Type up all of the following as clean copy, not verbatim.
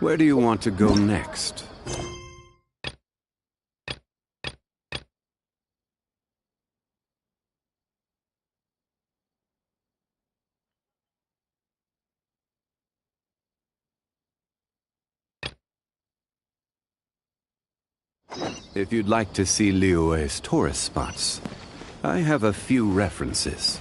Where do you want to go next? If you'd like to see Liyue's tourist spots, I have a few references.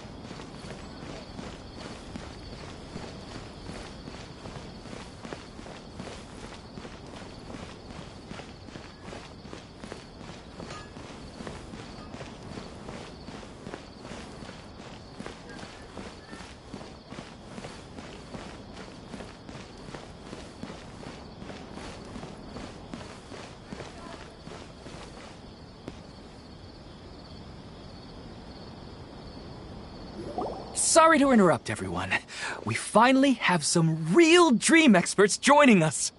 Sorry to interrupt, everyone. We finally have some real dream experts joining us.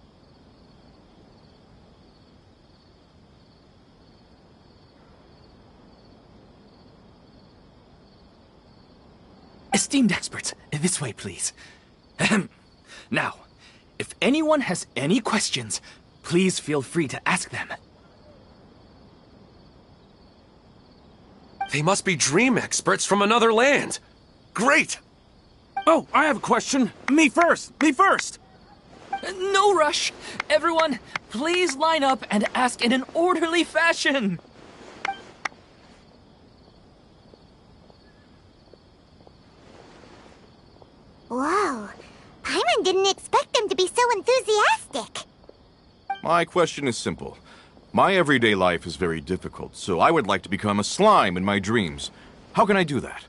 Esteemed experts, this way, please. Ahem. Now, if anyone has any questions, please feel free to ask them. They must be dream experts from another land. Great! Oh, I have a question. Me first! Me first! No rush. Everyone, please line up and ask in an orderly fashion. Whoa. Paimon didn't expect them to be so enthusiastic. My question is simple. My everyday life is very difficult, so I would like to become a slime in my dreams. How can I do that?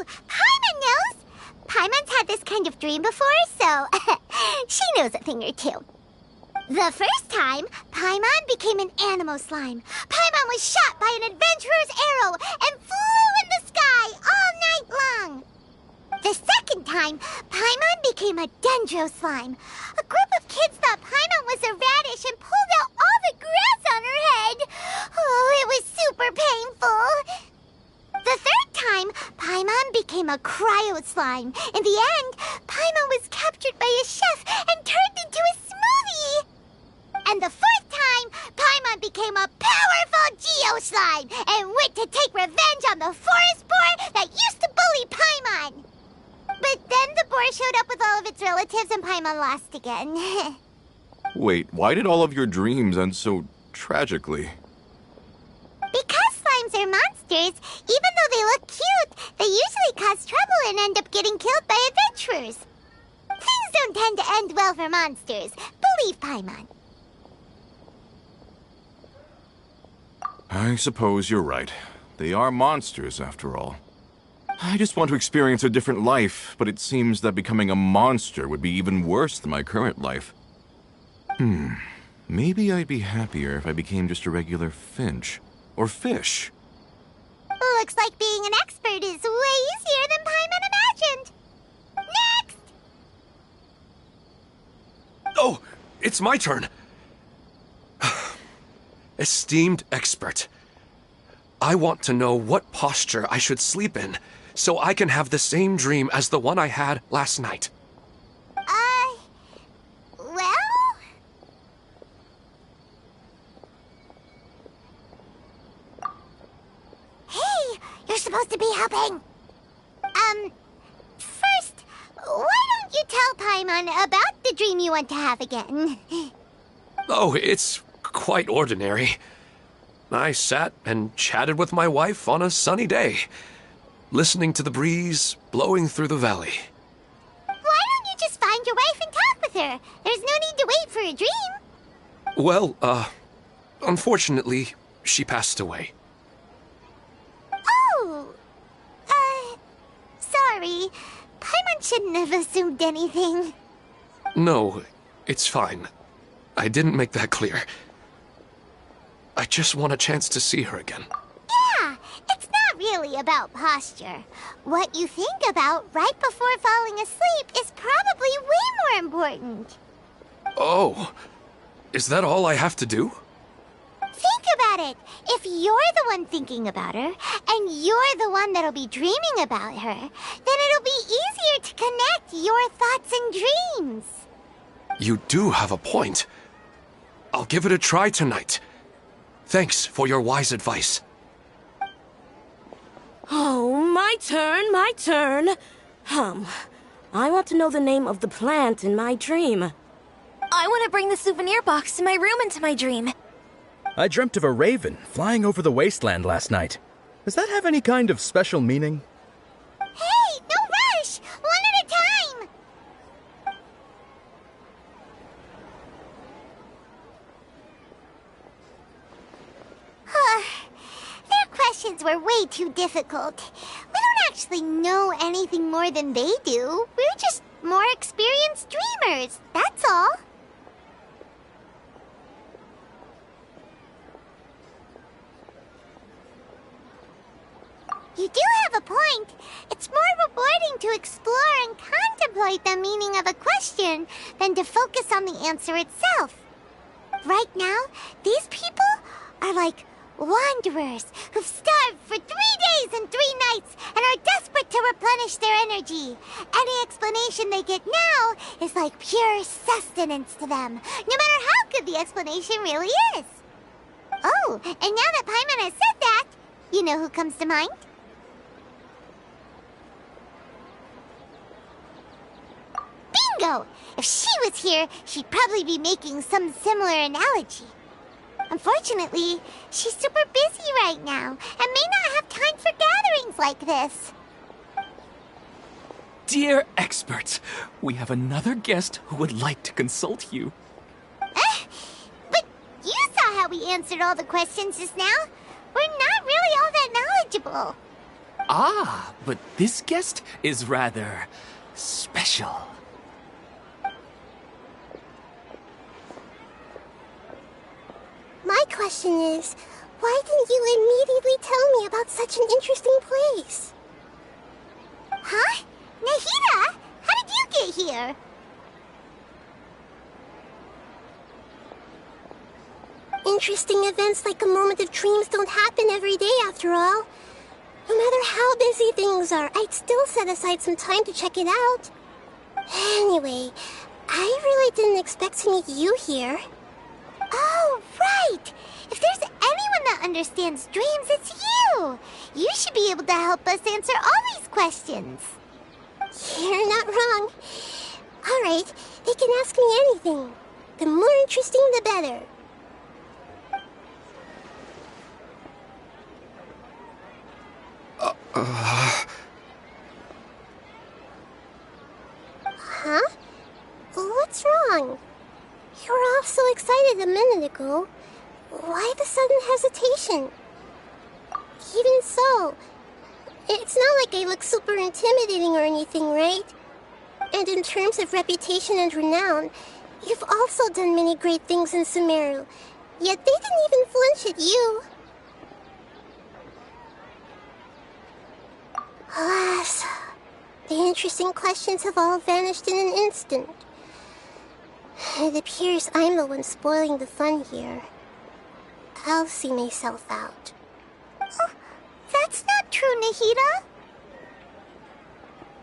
Paimon knows! Paimon's had this kind of dream before, so she knows a thing or two. The first time, Paimon became an animal slime. Paimon was shot by an adventurer's arrow and flew in the sky all night long. The second time, Paimon became a dendro slime. A group of kids thought Paimon was a radish and pulled out all the grass on her head. Oh, it was super painful. The third time, Paimon became a cryo slime. In the end, Paimon was captured by a chef and turned into a smoothie. And the fourth time, Paimon became a powerful geo slime and went to take revenge on the forest boar that used to bully Paimon. But then the boar showed up with all of its relatives and Paimon lost again. Wait, why did all of your dreams end so tragically? Because slimes are monsters, even though they look cute, they usually cause trouble and end up getting killed by adventurers. Things don't tend to end well for monsters. Believe Paimon. I suppose you're right. They are monsters, after all. I just want to experience a different life, but it seems that becoming a monster would be even worse than my current life. Maybe I'd be happier if I became just a regular finch. Or fish. Looks like being an expert is way easier than Paimon imagined. Next! Oh, it's my turn. Esteemed expert, I want to know what posture I should sleep in so I can have the same dream as the one I had last night. Well? Hey, you're supposed to be helping. First, why don't you tell Paimon about the dream you want to have again? Oh, it's quite ordinary. I sat and chatted with my wife on a sunny day, listening to the breeze blowing through the valley. Why don't you just find find your wife and talk with her. There's no need to wait for a dream. Well, unfortunately, she passed away. Oh, sorry. Paimon shouldn't have assumed anything. No, it's fine. I didn't make that clear. I just want a chance to see her again. Yeah, it's not really about posture. What you think about right before falling asleep is probably way more important. Oh, is that all I have to do? Think about it. If you're the one thinking about her, and you're the one that'll be dreaming about her, then it'll be easier to connect your thoughts and dreams. You do have a point. I'll give it a try tonight. Thanks for your wise advice. Oh, my turn, my turn. I want to know the name of the plant in my dream. I want to bring the souvenir box to my room into my dream. I dreamt of a raven flying over the wasteland last night. Does that have any kind of special meaning? Hey, no rush! One at a time! Their questions were way too difficult. We don't actually know anything more than they do. We're just more experienced dreamers, that's all. You do have a point. It's more rewarding to explore and contemplate the meaning of a question than to focus on the answer itself. Right now, these people are like wanderers who've starved for 3 days and 3 nights and are desperate to replenish their energy. Any explanation they get now is like pure sustenance to them, no matter how good the explanation really is. Oh, and now that Paimon has said that, you know who comes to mind? Bingo! If she was here, she'd probably be making some similar analogy. Unfortunately, she's super busy right now and may not have time for gatherings like this. Dear experts, we have another guest who would like to consult you. But you saw how we answered all the questions just now. We're not really all that knowledgeable. Ah, but this guest is rather special. My question is, why didn't you immediately tell me about such an interesting place? Huh? Nahida? How did you get here? Interesting events like a moment of dreams don't happen every day after all. No matter how busy things are, I'd still set aside some time to check it out. Anyway, I really didn't expect to meet you here. Oh, right! If there's anyone that understands dreams, it's you! You should be able to help us answer all these questions. You're not wrong. All right, they can ask me anything. The more interesting, the better. Huh? What's wrong? You were all so excited a minute ago. Why the sudden hesitation? Even so, it's not like I look super intimidating or anything, right? And in terms of reputation and renown, you've also done many great things in Sumeru, yet they didn't even flinch at you. Alas, the interesting questions have all vanished in an instant. It appears I'm the one spoiling the fun here. I'll see myself out. Oh, that's not true, Nahida.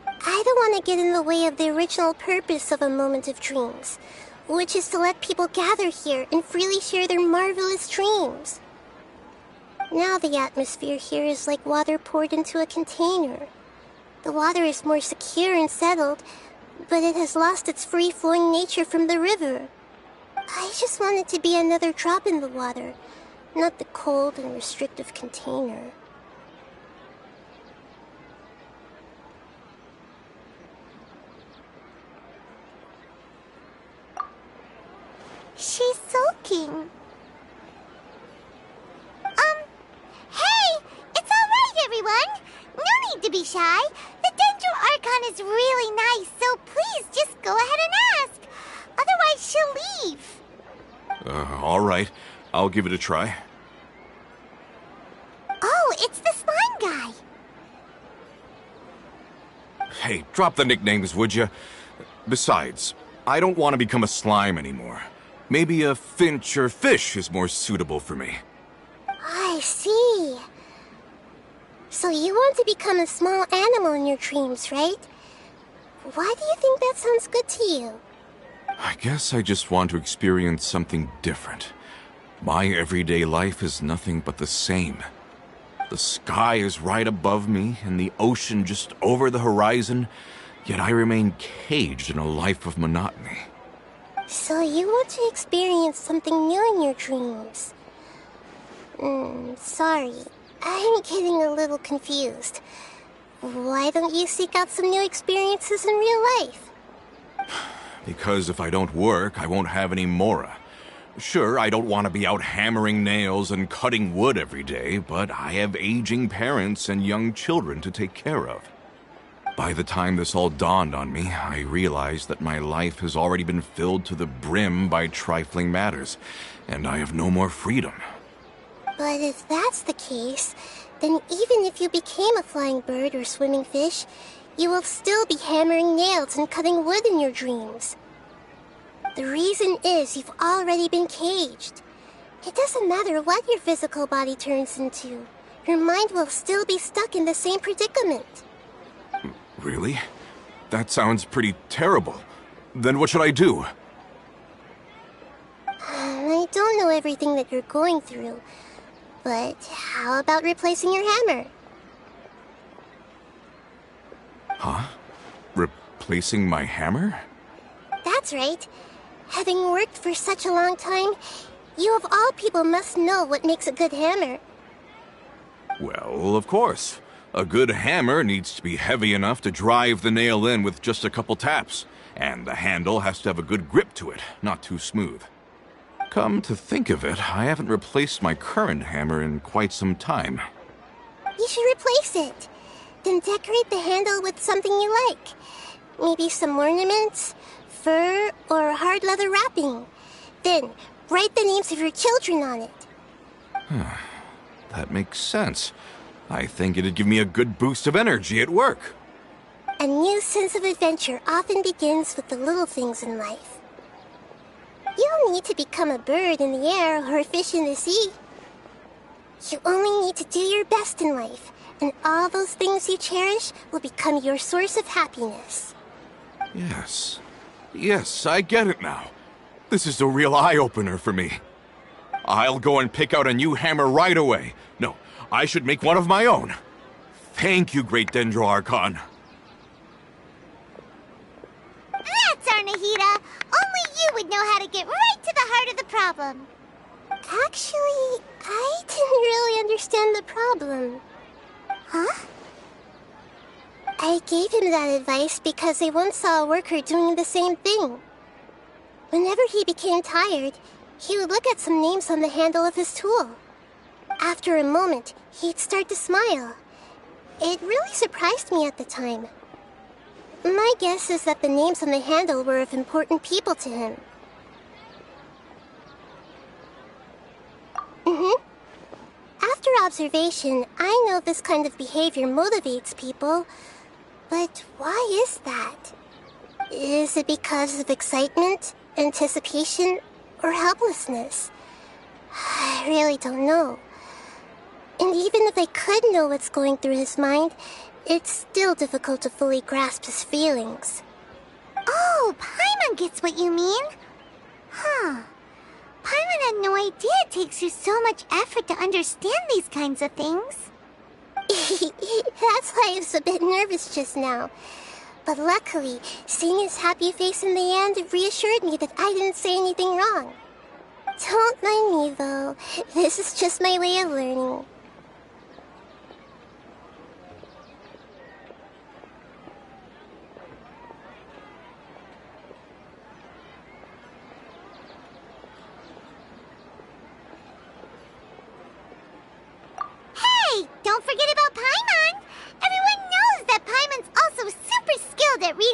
I don't want to get in the way of the original purpose of a moment of dreams, which is to let people gather here and freely share their marvelous dreams. Now the atmosphere here is like water poured into a container. The water is more secure and settled, but it has lost its free-flowing nature from the river. I just want it to be another drop in the water, not the cold and restrictive container. talking. Hey! It's alright, everyone! No need to be shy. The Dendro Archon is really nice, so please just go ahead and ask. Otherwise, she'll leave. All right. I'll give it a try. Oh, it's the slime guy. Hey, drop the nicknames, would you? Besides, I don't want to become a slime anymore. Maybe a finch or fish is more suitable for me. I see. So you want to become a small animal in your dreams, right? Why do you think that sounds good to you? I guess I just want to experience something different. My everyday life is nothing but the same. The sky is right above me, and the ocean just over the horizon, yet I remain caged in a life of monotony. So you want to experience something new in your dreams? Sorry. I'm getting a little confused. Why don't you seek out some new experiences in real life? Because if I don't work, I won't have any mora. Sure, I don't want to be out hammering nails and cutting wood every day, but I have aging parents and young children to take care of. By the time this all dawned on me, I realized that my life has already been filled to the brim by trifling matters, and I have no more freedom. But if that's the case, then even if you became a flying bird or swimming fish, you will still be hammering nails and cutting wood in your dreams. The reason is you've already been caged. It doesn't matter what your physical body turns into. Your mind will still be stuck in the same predicament. Really? That sounds pretty terrible. Then what should I do? I don't know everything that you're going through, but how about replacing your hammer? Huh? Replacing my hammer? That's right. Having worked for such a long time, you of all people must know what makes a good hammer. Well, of course. A good hammer needs to be heavy enough to drive the nail in with just a couple taps, and the handle has to have a good grip to it, not too smooth. Come to think of it, I haven't replaced my current hammer in quite some time. You should replace it. Then decorate the handle with something you like. Maybe some ornaments, fur, or hard leather wrapping. Then, write the names of your children on it. That makes sense. I think it'd give me a good boost of energy at work. A new sense of adventure often begins with the little things in life. You don't need to become a bird in the air or a fish in the sea. You only need to do your best in life, and all those things you cherish will become your source of happiness. Yes. Yes, I get it now. This is a real eye-opener for me. I'll go and pick out a new hammer right away. No, I should make one of my own. Thank you, Great Dendro Archon. That's our Nahida. Only you would know how to get right to the heart of the problem. Actually, I didn't really understand the problem. Huh? I gave him that advice because I once saw a worker doing the same thing. Whenever he became tired, he would look at some names on the handle of his tool. After a moment, he'd start to smile. It really surprised me at the time. My guess is that the names on the handle were of important people to him. After observation, I know this kind of behavior motivates people. But why is that? Is it because of excitement, anticipation, or helplessness? I really don't know. And even if I could know what's going through his mind, it's still difficult to fully grasp his feelings. Oh, Paimon gets what you mean. Huh. Paimon had no idea it takes you so much effort to understand these kinds of things. That's why I was a bit nervous just now. But luckily, seeing his happy face in the end reassured me that I didn't say anything wrong. Don't mind me, though. This is just my way of learning.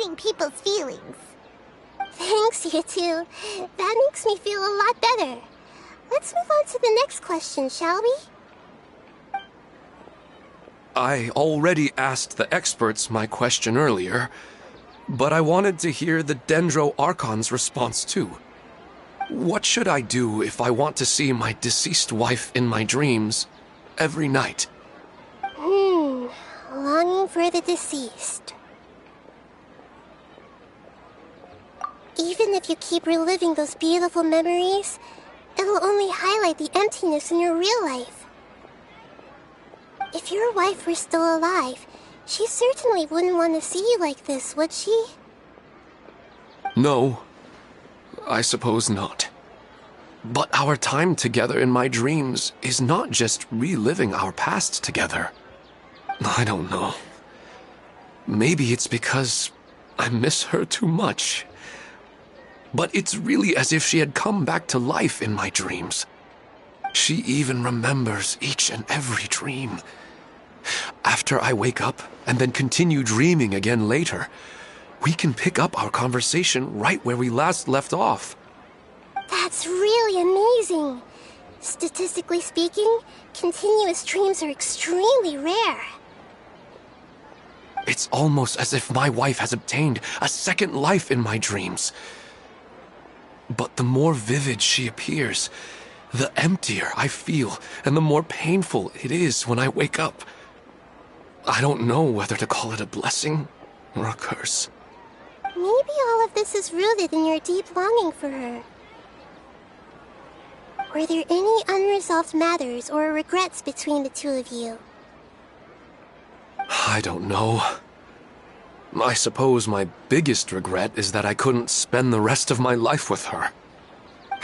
hurting people's feelings. Thanks, you two. That makes me feel a lot better. Let's move on to the next question, shall we? I already asked the experts my question earlier, but I wanted to hear the Dendro Archon's response too. What should I do if I want to see my deceased wife in my dreams every night? Longing for the deceased. Even if you keep reliving those beautiful memories, it'll only highlight the emptiness in your real life. If your wife were still alive, she certainly wouldn't want to see you like this, would she? No, I suppose not. But our time together in my dreams is not just reliving our past together. I don't know. Maybe it's because I miss her too much. But it's really as if she had come back to life in my dreams. She even remembers each and every dream. After I wake up and then continue dreaming again later, we can pick up our conversation right where we last left off. That's really amazing. Statistically speaking, continuous dreams are extremely rare. It's almost as if my wife has obtained a second life in my dreams. But the more vivid she appears, the emptier I feel, and the more painful it is when I wake up. I don't know whether to call it a blessing or a curse. Maybe all of this is rooted in your deep longing for her. Were there any unresolved matters or regrets between the two of you? I don't know. I suppose my biggest regret is that I couldn't spend the rest of my life with her.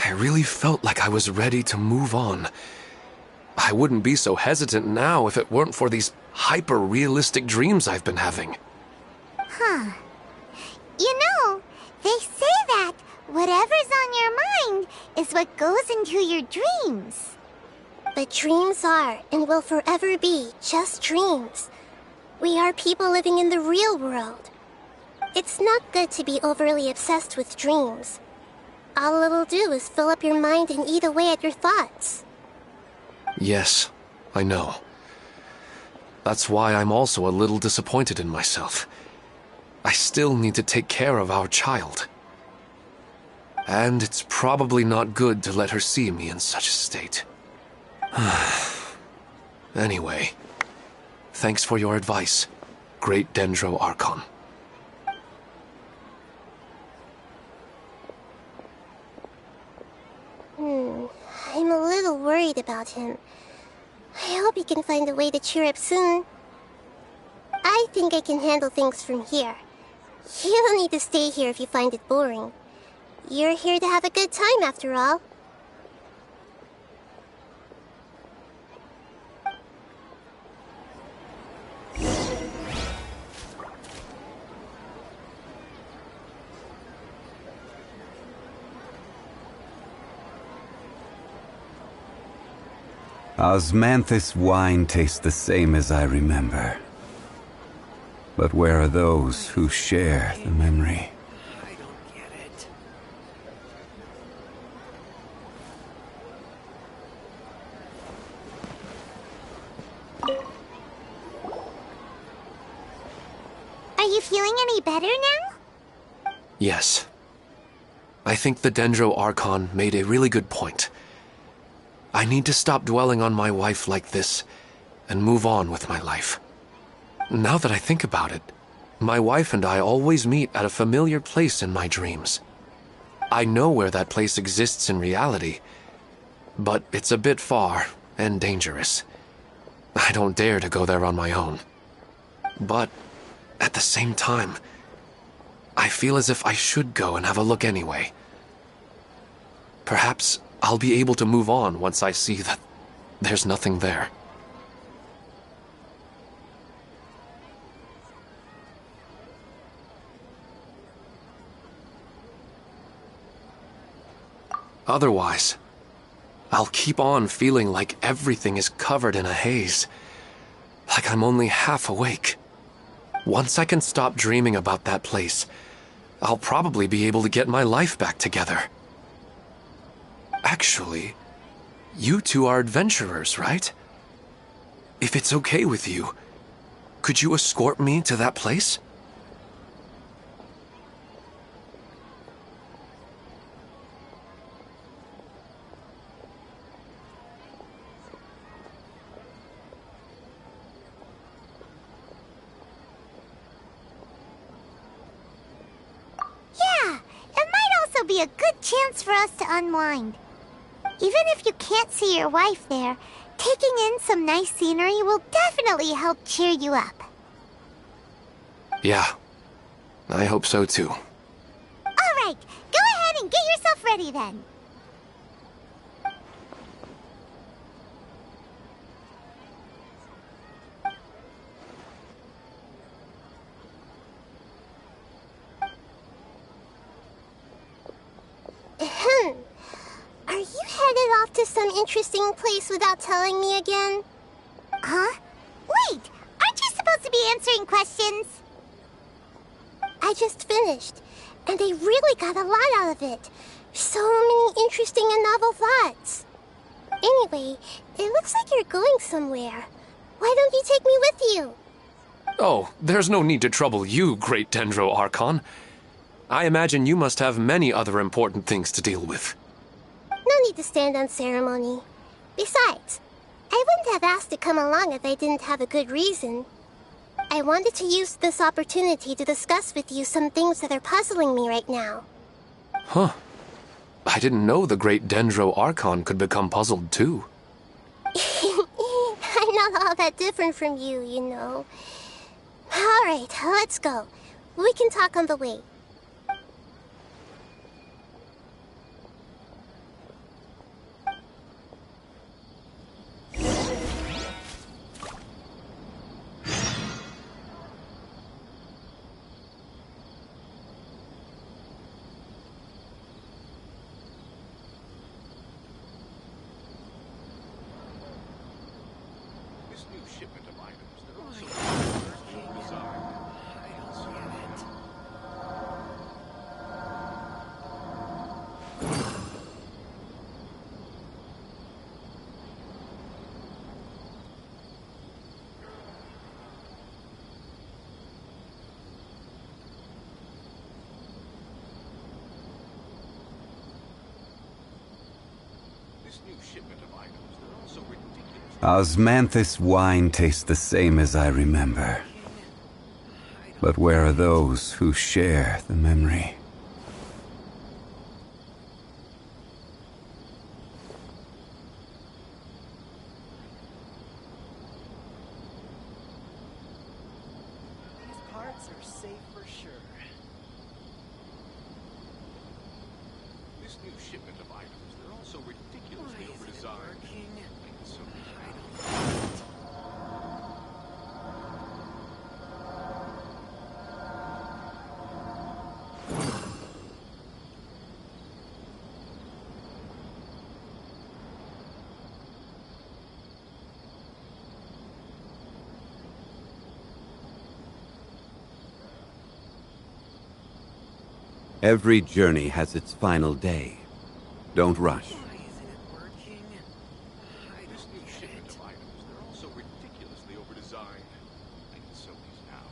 I really felt like I was ready to move on. I wouldn't be so hesitant now if it weren't for these hyper-realistic dreams I've been having. Huh. You know, they say that whatever's on your mind is what goes into your dreams. But dreams are, and will forever be, just dreams. We are people living in the real world. It's not good to be overly obsessed with dreams. All it'll do is fill up your mind and eat away at your thoughts. Yes, I know. That's why I'm also a little disappointed in myself. I still need to take care of our child. And it's probably not good to let her see me in such a state. Anyway, thanks for your advice, Great Dendro Archon. I'm a little worried about him. I hope he can find a way to cheer up soon. I think I can handle things from here. You don't need to stay here if you find it boring. You're here to have a good time, after all. Osmanthus wine tastes the same as I remember. But where are those who share the memory? I don't get it. Are you feeling any better now? Yes. I think the Dendro Archon made a really good point. I need to stop dwelling on my wife like this and move on with my life. Now that I think about it, my wife and I always meet at a familiar place in my dreams. I know where that place exists in reality, but it's a bit far and dangerous. I don't dare to go there on my own. But at the same time, I feel as if I should go and have a look anyway. Perhaps I'll be able to move on once I see that there's nothing there. Otherwise, I'll keep on feeling like everything is covered in a haze, like I'm only half awake. Once I can stop dreaming about that place, I'll probably be able to get my life back together. Actually, you two are adventurers, right? If it's okay with you, could you escort me to that place? Yeah, it might also be a good chance for us to unwind. Even if you can't see your wife there, taking in some nice scenery will definitely help cheer you up. Yeah, I hope so too. Alright, go ahead and get yourself ready then. Are you headed off to some interesting place without telling me again? Huh? Wait, aren't you supposed to be answering questions? I just finished, and I really got a lot out of it. So many interesting and novel thoughts. Anyway, it looks like you're going somewhere. Why don't you take me with you? Oh, there's no need to trouble you, Great Dendro Archon. I imagine you must have many other important things to deal with. No need to stand on ceremony. Besides, I wouldn't have asked to come along if I didn't have a good reason. I wanted to use this opportunity to discuss with you some things that are puzzling me right now. Huh. I didn't know the Great Dendro Archon could become puzzled too. I'm not all that different from you, you know. Alright, let's go. We can talk on the way. Osmanthus wine tastes the same as I remember. But where are those who share the memory? These parts are safe for sure. This new shipment of items, they're also ridiculously overdesigned. Every journey has its final day. Don't rush. This new shipment of items, they're also ridiculously overdesigned. Like the Sophie's now.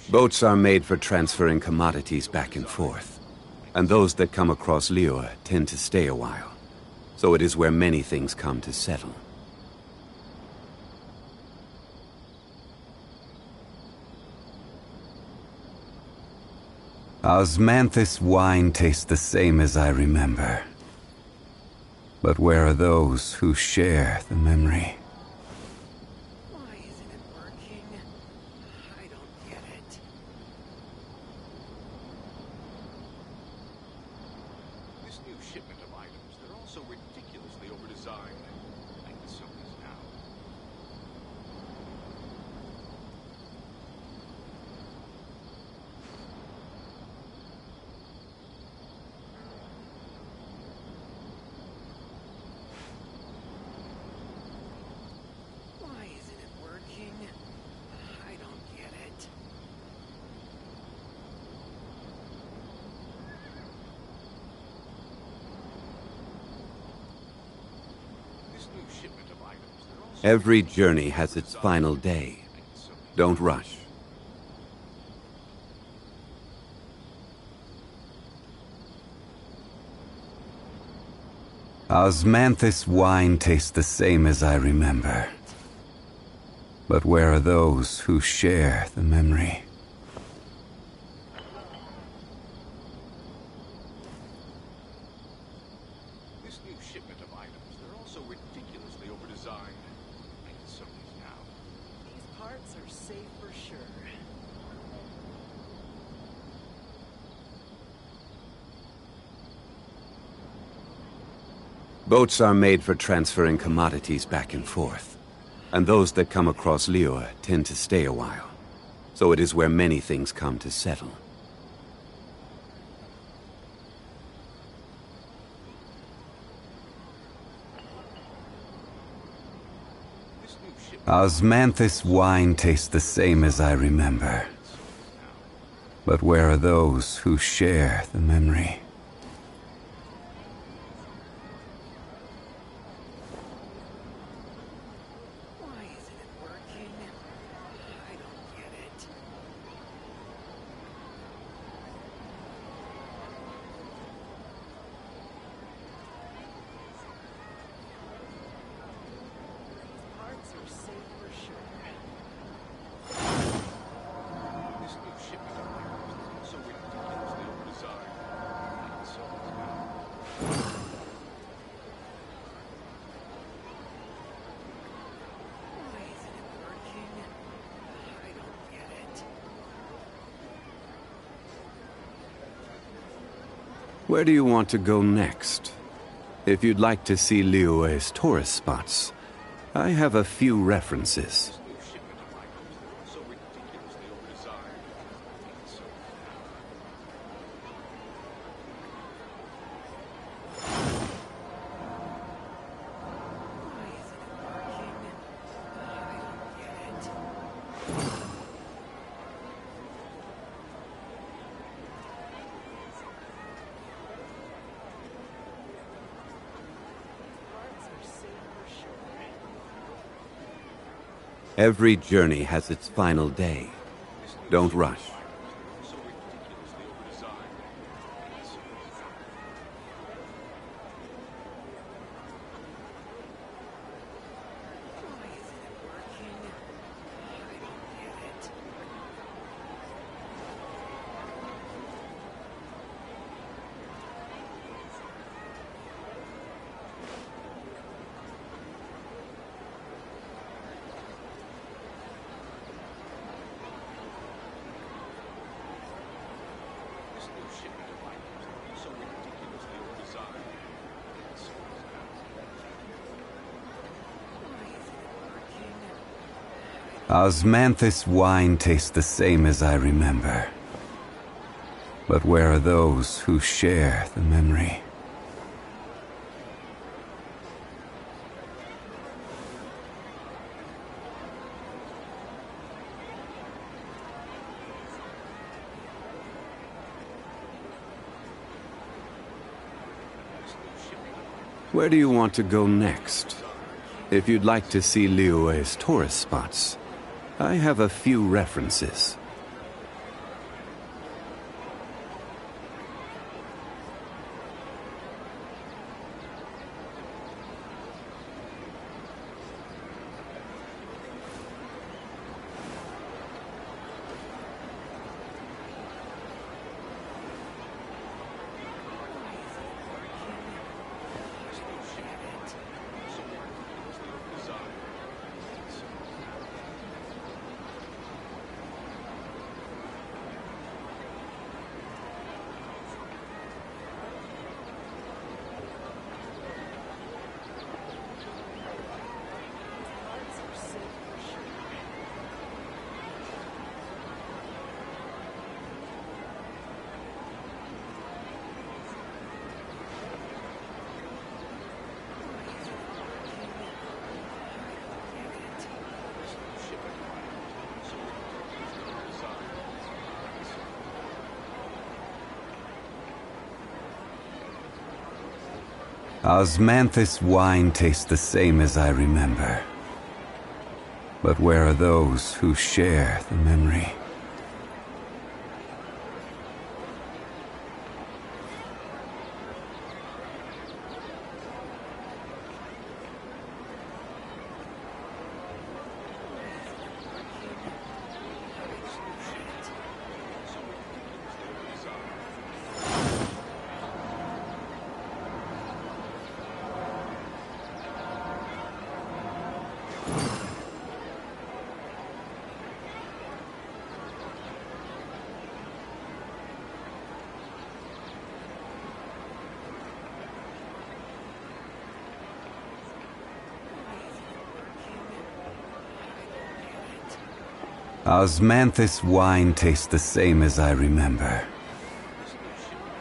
Boats are made for transferring commodities back and forth. And those that come across Lior tend to stay a while. So it is where many things come to settle. Osmanthus wine tastes the same as I remember. But where are those who share the memory? This new shipment of items, they're also ridiculously overdesigned. I can sell these now. Why isn't it working? I don't get it. This new shipment of items, they're also Every journey has its final day. Don't rush. Osmanthus wine tastes the same as I remember. But where are those who share the memory? This new shipment of items, they're also ridiculously overdesigned. I can sell these now. These parts are safe for sure. Boats are made for transferring commodities back and forth. And those that come across Lior tend to stay a while. So it is where many things come to settle. This new shipment Osmanthus wine tastes the same as I remember. But where are those who share the memory? Why isn't it working? I don't get it. These parts are safe for sure. This new shipment of items is also ridiculously overdesigned. I can sell these now. Why isn't it working? I don't get it. Where do you want to go next? If you'd like to see Liyue's tourist spots, I have a few references. This new shipment of items, they're also ridiculously overdesigned. I can sell these now. Why isn't it working? I don't get it. Parts are safe for sure. Every journey has its final day. Don't rush. Also ridiculously overdesigned. I can sell these now. Why isn't it working? I don't get it. This new shipment of items, they're also ridiculously overdesigned. I can sell these now. Why isn't it working? Osmanthus wine tastes the same as I remember. But where are those who share the memory? Where do you want to go next? If you'd like to see Liyue's tourist spots, I have a few references. Osmanthus wine tastes the same as I remember. But where are those who share the memory? Osmanthus wine tastes the same as I remember.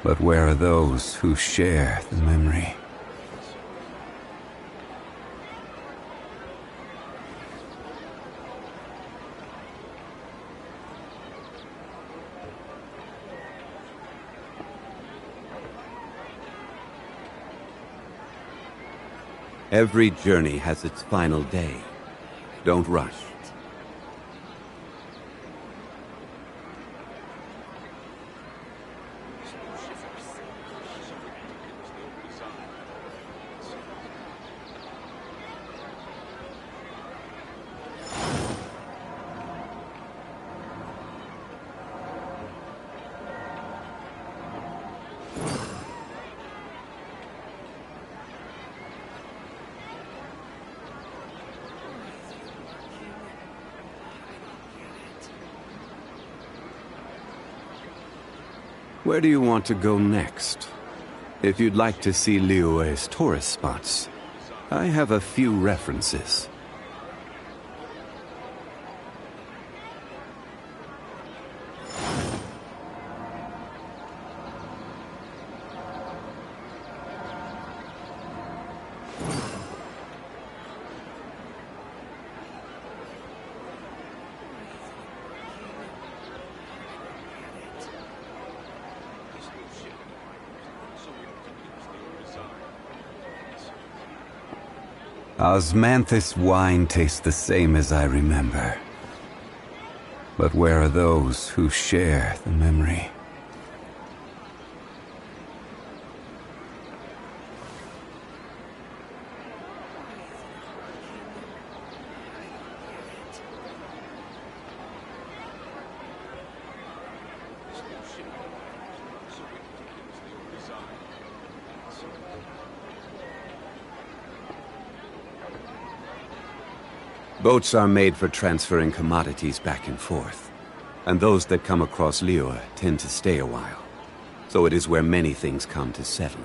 But where are those who share the memory? Every journey has its final day. Don't rush. Where do you want to go next? If you'd like to see Liyue's tourist spots, I have a few references. Osmanthus wine tastes the same as I remember. But where are those who share the memory? Boats are made for transferring commodities back and forth, and those that come across Liyue tend to stay a while. So it is where many things come to settle.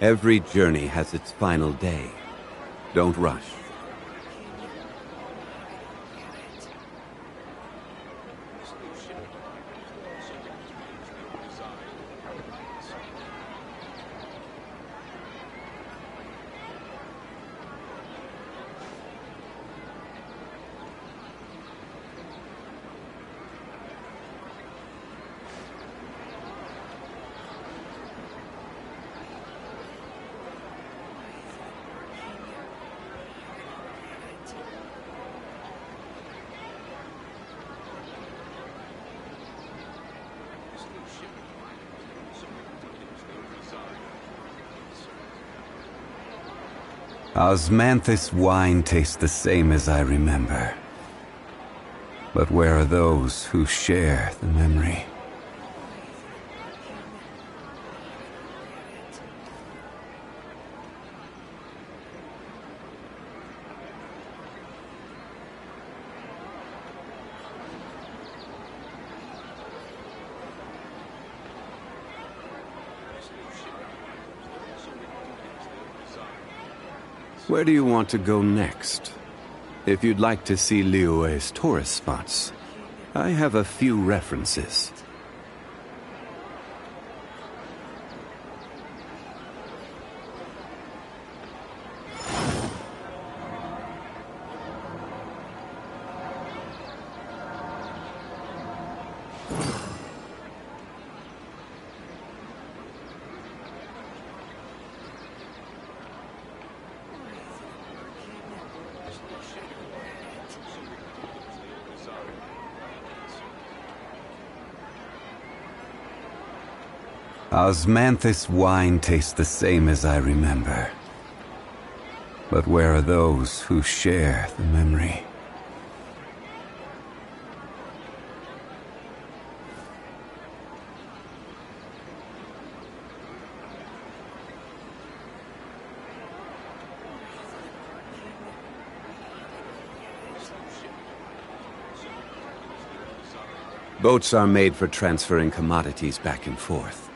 Every journey has its final day. Don't rush. Osmanthus wine tastes the same as I remember. But where are those who share the memory? Where do you want to go next? If you'd like to see Liyue's tourist spots, I have a few references. Osmanthus wine tastes the same as I remember. But where are those who share the memory? Boats are made for transferring commodities back and forth.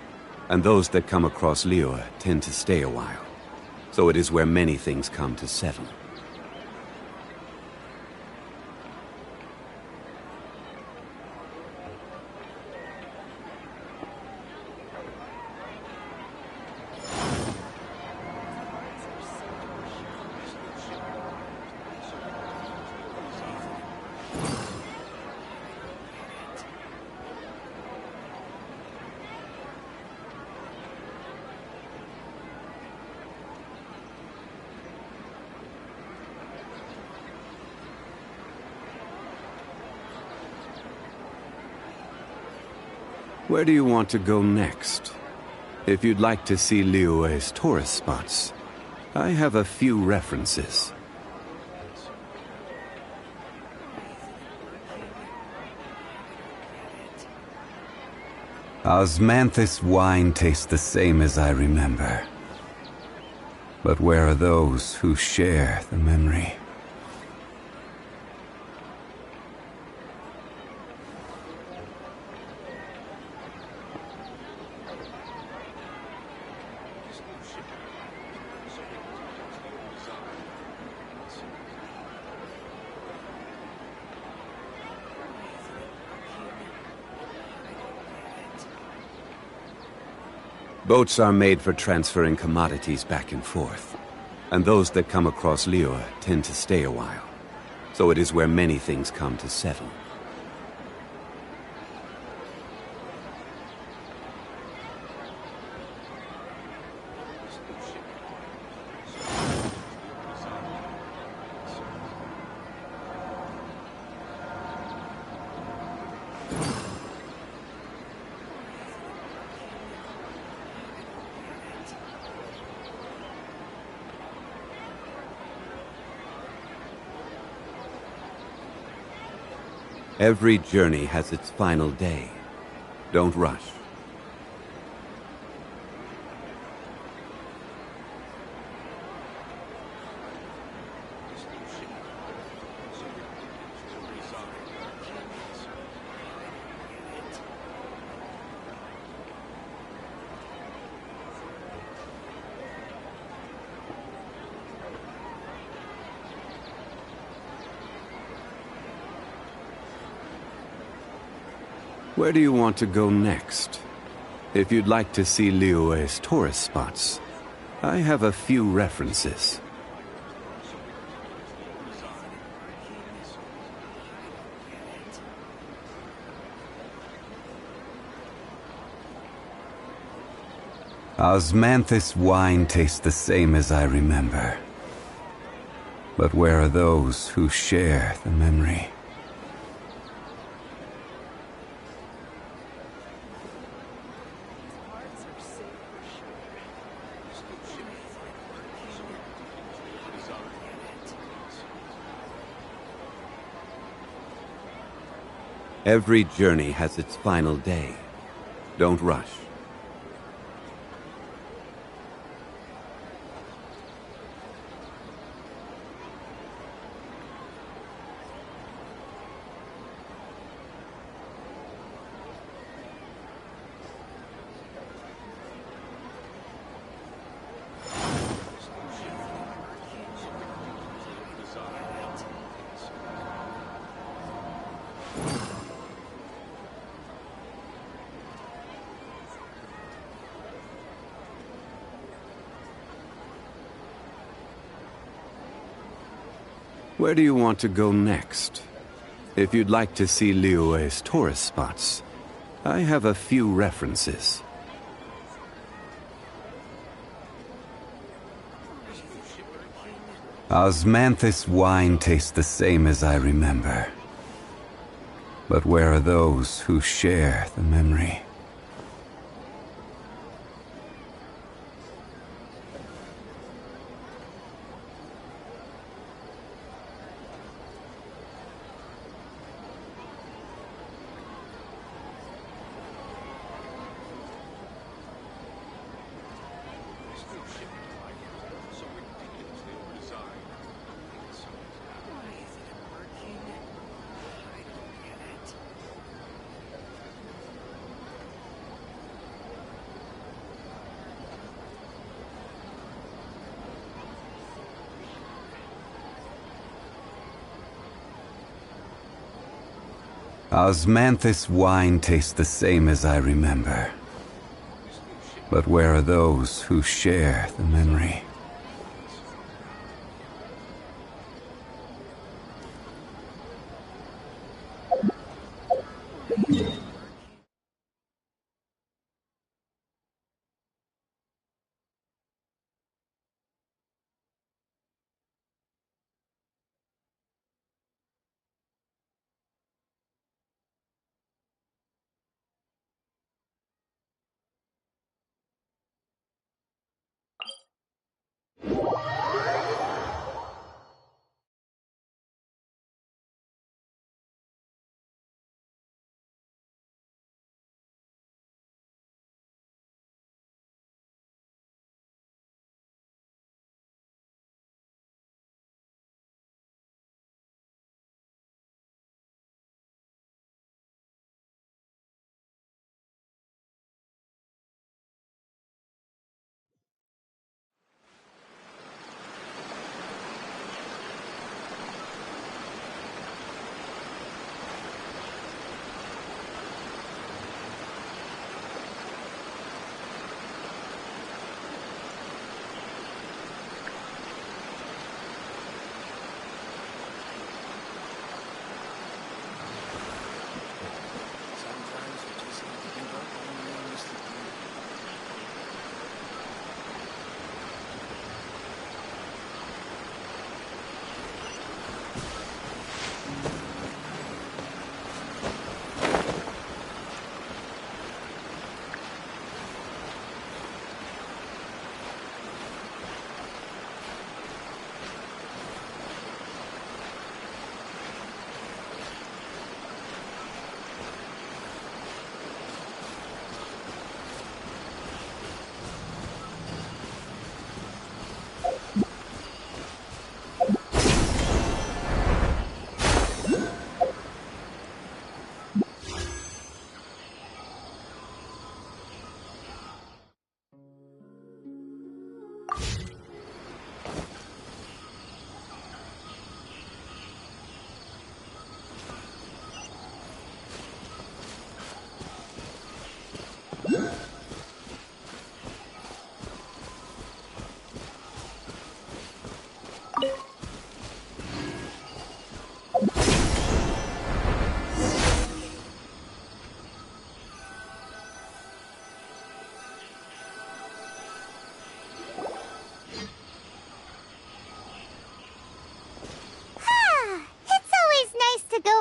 And those that come across Liyue tend to stay a while. So it is where many things come to settle. Where do you want to go next? If you'd like to see Liyue's tourist spots, I have a few references. Osmanthus wine tastes the same as I remember. But where are those who share the memory? Boats are made for transferring commodities back and forth. And those that come across Liyue tend to stay a while. So it is where many things come to settle. Every journey has its final day. Don't rush. Where do you want to go next? If you'd like to see Liyue's tourist spots, I have a few references. Osmanthus wine tastes the same as I remember. But where are those who share the memory? Every journey has its final day. Don't rush. Where do you want to go next? If you'd like to see Liyue's tourist spots, I have a few references. Osmanthus wine tastes the same as I remember. But where are those who share the memory? Osmanthus wine tastes the same as I remember. But where are those who share the memory?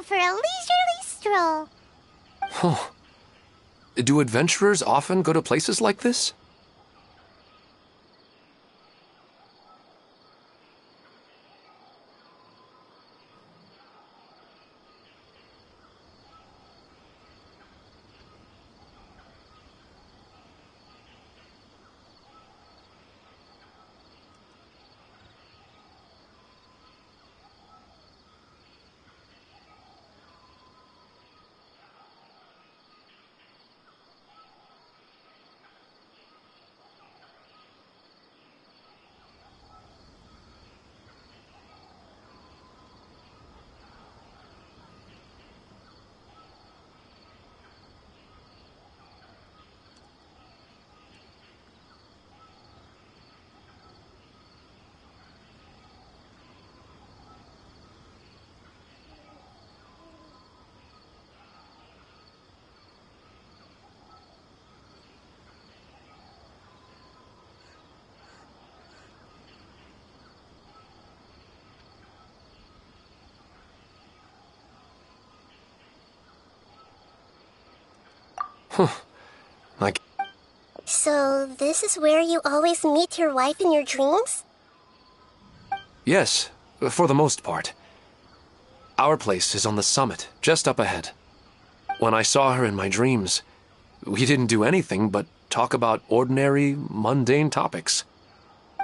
For a leisurely stroll. Huh. Do adventurers often go to places like this? Like, So, this is where you always meet your wife in your dreams? yes, for the most part. Our place is on the summit, just up ahead. When I saw her in my dreams, we didn't do anything but talk about ordinary, mundane topics.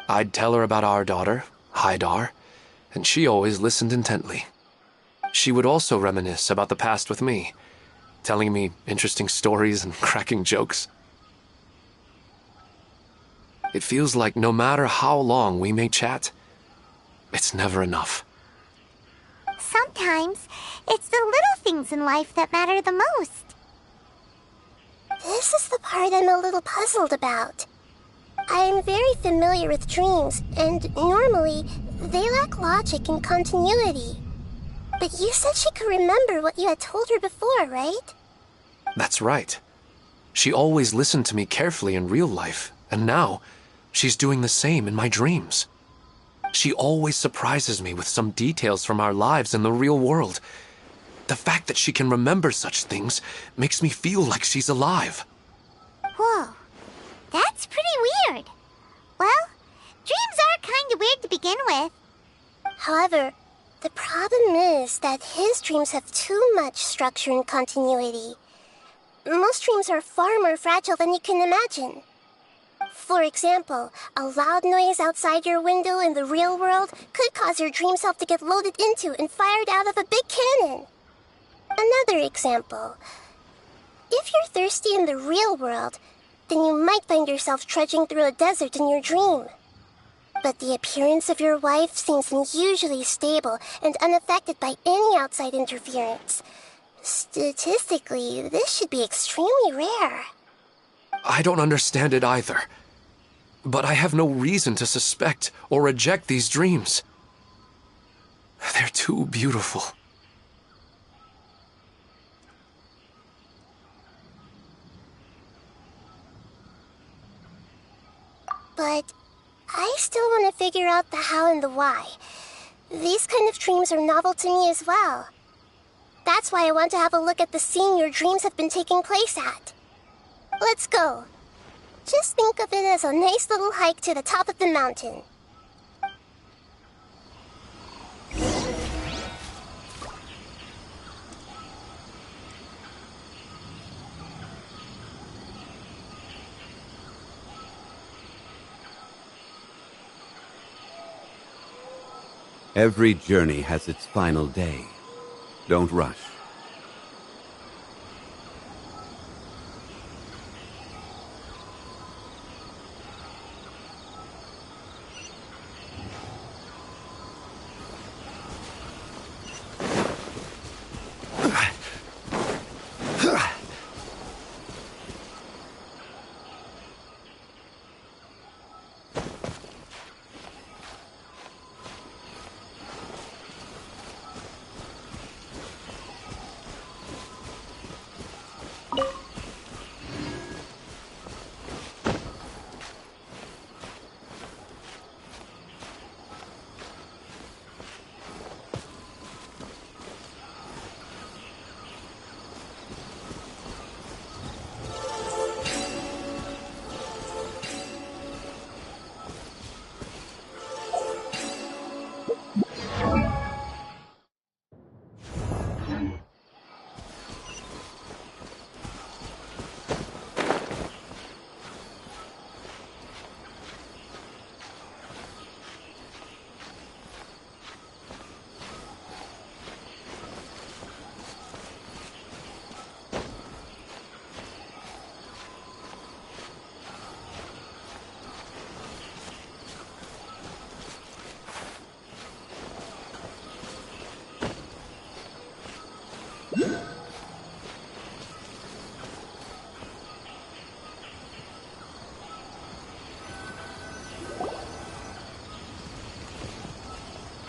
I'd tell her about our daughter, Haidar, and she always listened intently. She would also reminisce about the past with me, telling me interesting stories and cracking jokes. It feels like no matter how long we may chat, it's never enough. Sometimes, it's the little things in life that matter the most. This is the part I'm a little puzzled about. I'm very familiar with dreams, and normally, they lack logic and continuity. But you said she could remember what you had told her before, right? That's right. She always listened to me carefully in real life, and now, she's doing the same in my dreams. She always surprises me with some details from our lives in the real world. The fact that she can remember such things makes me feel like she's alive. Whoa, that's pretty weird. Well, dreams are kind of weird to begin with. However, the problem is that his dreams have too much structure and continuity. Most dreams are far more fragile than you can imagine. For example, a loud noise outside your window in the real world could cause your dream self to get loaded into and fired out of a big cannon. Another example. If you're thirsty in the real world, then you might find yourself trudging through a desert in your dream. But the appearance of your wife seems unusually stable and unaffected by any outside interference. Statistically, this should be extremely rare. I don't understand it either. But I have no reason to suspect or reject these dreams. They're too beautiful. But I still want to figure out the how and the why. These kind of dreams are novel to me as well. That's why I want to have a look at the scene your dreams have been taking place at. Let's go. Just think of it as a nice little hike to the top of the mountain. Every journey has its final day. Don't rush.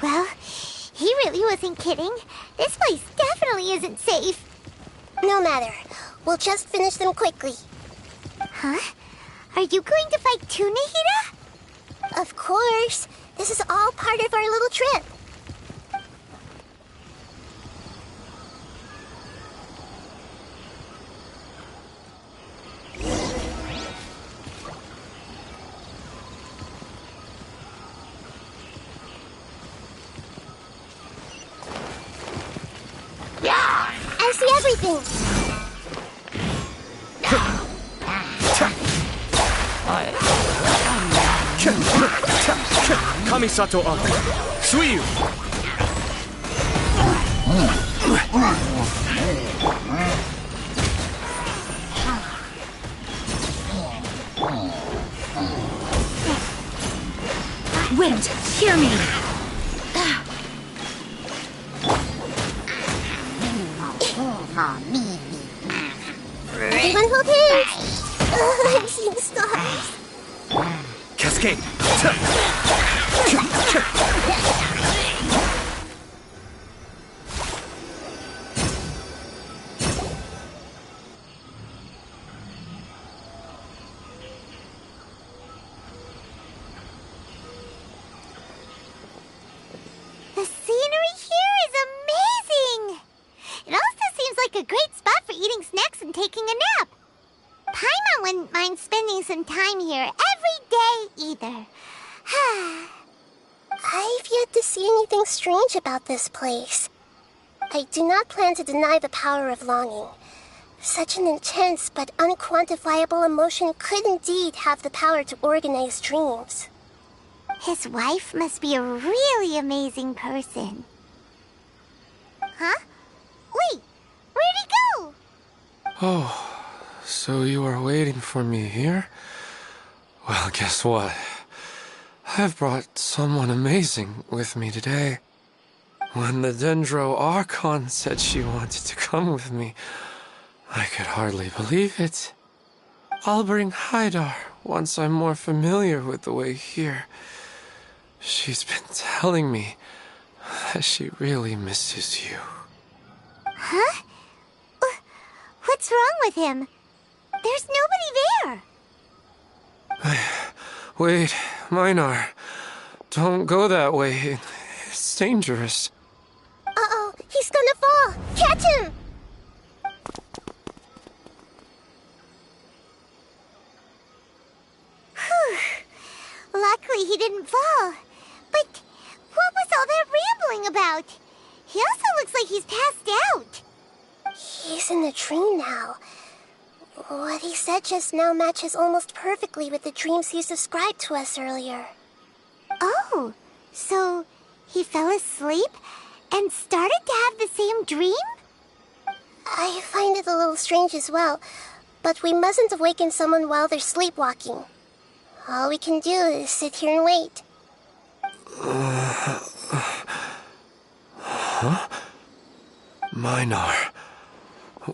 Well, he really wasn't kidding. This place definitely isn't safe. No matter. We'll just finish them quickly. Huh? Are you going to fight too, Nahida? Of course. This is all part of our little trip. see everything. Kamisato Arc. Suiyu. Wind, hear me. Everyone hold hands. I'm seeing stars. Cascade. The scenery here is amazing! It also seems like a great spot for eating snacks and taking a nap. Paimon wouldn't mind spending some time here every day either. I've yet to see anything strange about this place. I do not plan to deny the power of longing. Such an intense but unquantifiable emotion could indeed have the power to organize dreams. His wife must be a really amazing person. Huh? Wait, where'd he go? Oh, so you are waiting for me here? Well, guess what? I've brought someone amazing with me today. When the Dendro Archon said she wanted to come with me, I could hardly believe it. I'll bring Haidar once I'm more familiar with the way here. She's been telling me that she really misses you. Huh? What's wrong with him? There's nobody there. Wait, Minar. Don't go that way. It's dangerous. Uh-oh, he's gonna fall! Catch him! Whew. Luckily he didn't fall. But what was all that rambling about? He also looks like he's passed out. He's in the dream now. What he said just now matches almost perfectly with the dreams he's described to us earlier. Oh, so he fell asleep and started to have the same dream? I find it a little strange as well, but we mustn't awaken someone while they're sleepwalking. All we can do is sit here and wait. Huh? Minar.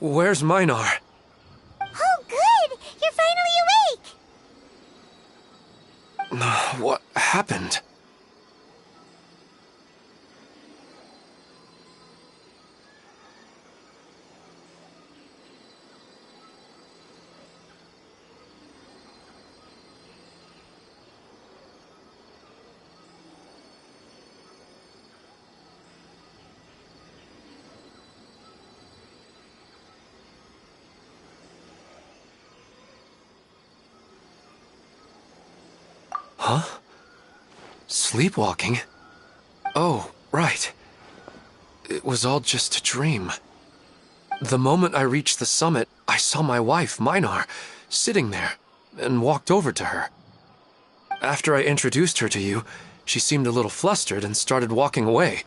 Where's Minar? Oh, good! You're finally awake! What happened? Huh? Sleepwalking? Oh, right. It was all just a dream. The moment I reached the summit, I saw my wife, Minar, sitting there, and walked over to her. After I introduced her to you, she seemed a little flustered and started walking away.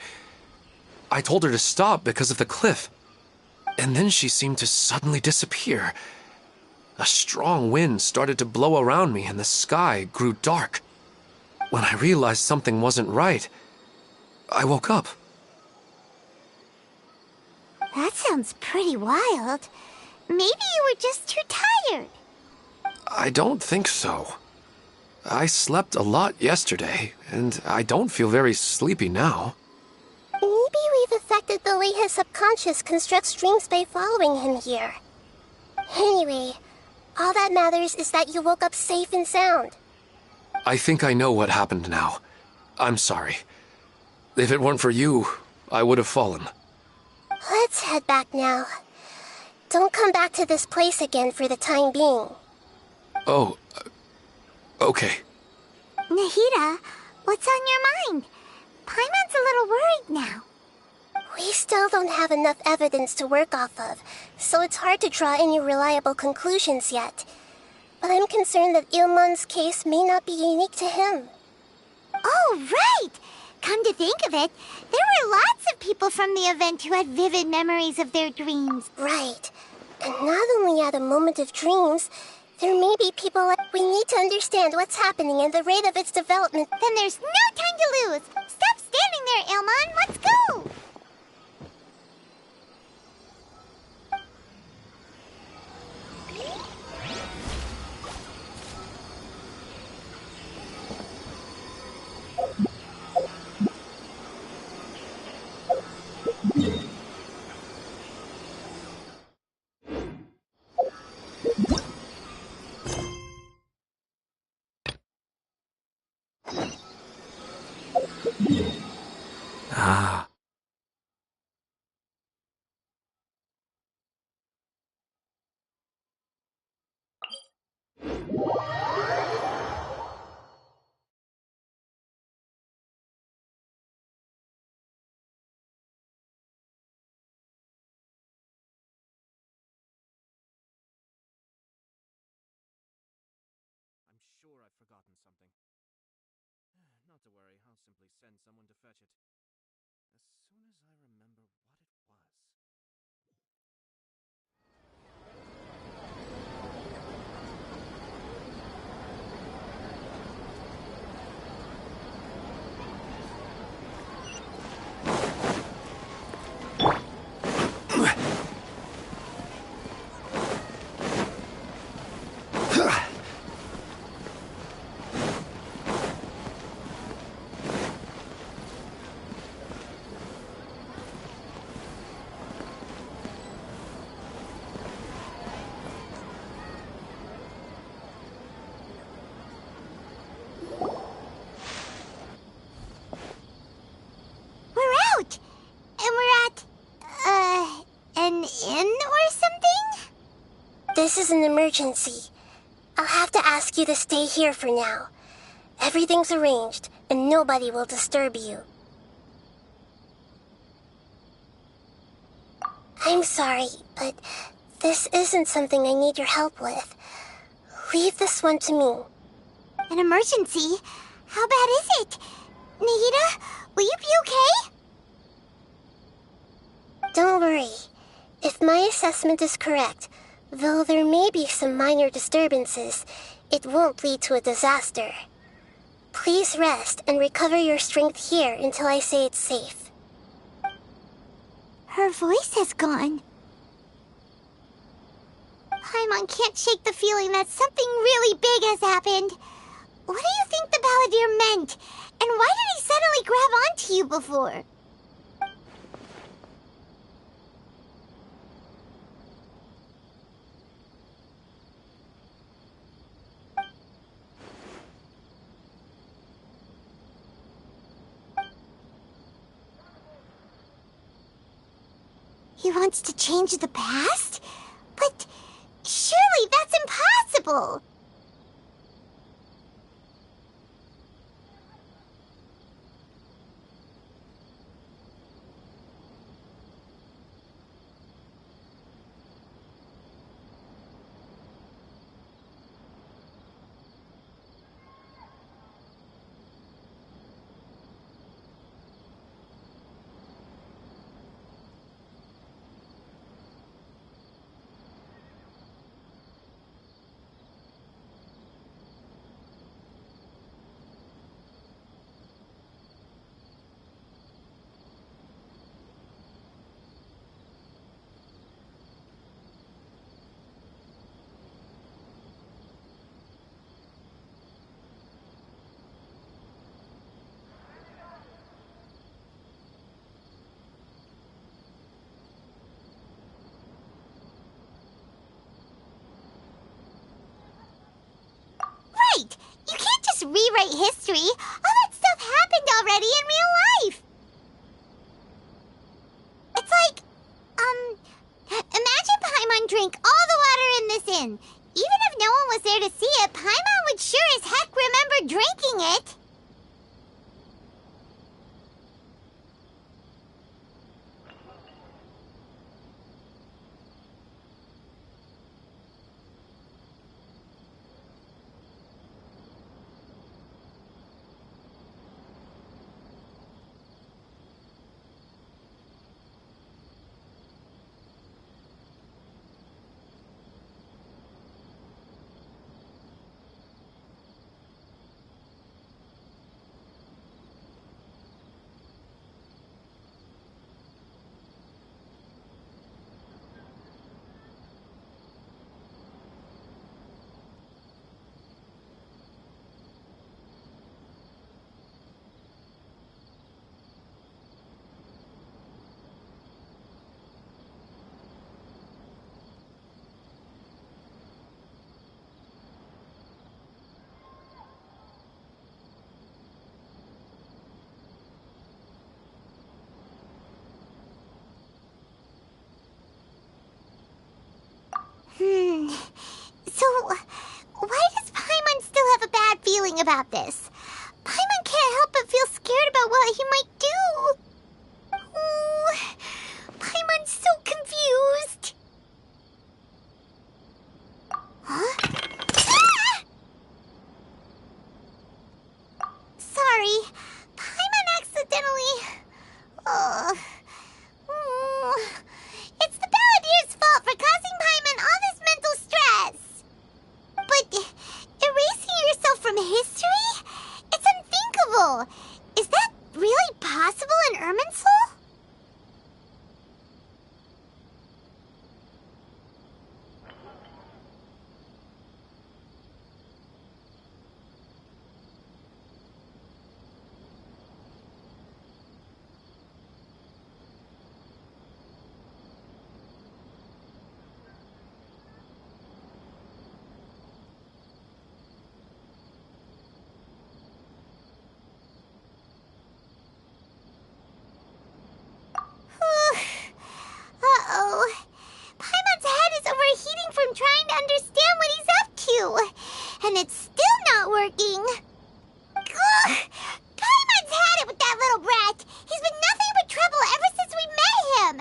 I told her to stop because of the cliff, and then she seemed to suddenly disappear. A strong wind started to blow around me and the sky grew dark. When I realized something wasn't right, I woke up. That sounds pretty wild. Maybe you were just too tired. I don't think so. I slept a lot yesterday, and I don't feel very sleepy now. Maybe we've affected the way his subconscious constructs dreams by following him here. Anyway, all that matters is that you woke up safe and sound. I think I know what happened now. I'm sorry. If it weren't for you, I would have fallen. Let's head back now. Don't come back to this place again for the time being. Oh, okay. Nahida, what's on your mind? Paimon's a little worried now. We still don't don't have enough evidence to work off of, so it's hard to draw any reliable conclusions yet. But I'm concerned that Ilmon's case may not be unique to him. Oh, right! Come to think of it, there were lots of people from the event who had vivid memories of their dreams. Right. And not only at a moment of dreams, there may be people like... We need to understand what's happening and the rate of its development. Then there's no time to lose. Stop standing there, Ilmon. Let's go! Ah. I'm sure I've forgotten something. Not to worry, I'll simply send someone to fetch it. As soon as I remember what it was. An inn or something? This is an emergency. I'll have to ask you to stay here for now. Everything's arranged, and nobody will disturb you. I'm sorry, but this isn't something I need your help with. Leave this one to me. An emergency? How bad is it? Nahida, will you be okay? Don't worry. If my assessment is correct, though there may be some minor disturbances, it won't lead to a disaster. Please rest and recover your strength here until I say it's safe. Her voice has gone. Paimon can't shake the feeling that something really big has happened. What do you think the Balladeer meant? And why did he suddenly grab onto you before? He wants to change the past? But surely that's impossible! Right! You can't just rewrite history. All that stuff happened already in real life. It's like, imagine Paimon drank all the water in this inn. Even if no one was there to see it, Paimon would sure as heck remember drinking it. about this. Paimon can't help but feel scared about what he might do. Oh, Paimon's so confused. Huh? Ah! Sorry. Paimon accidentally... It's the Balladeer's fault for causing Paimon all this mental stress. But erasing yourself from history? It's unthinkable. Is that really possible in Irminsul? Uh-oh. Paimon's head is overheating from trying to understand what he's up to. And it's still not working. Ugh. Paimon's had it with that little brat. He's been nothing but trouble ever since we met him.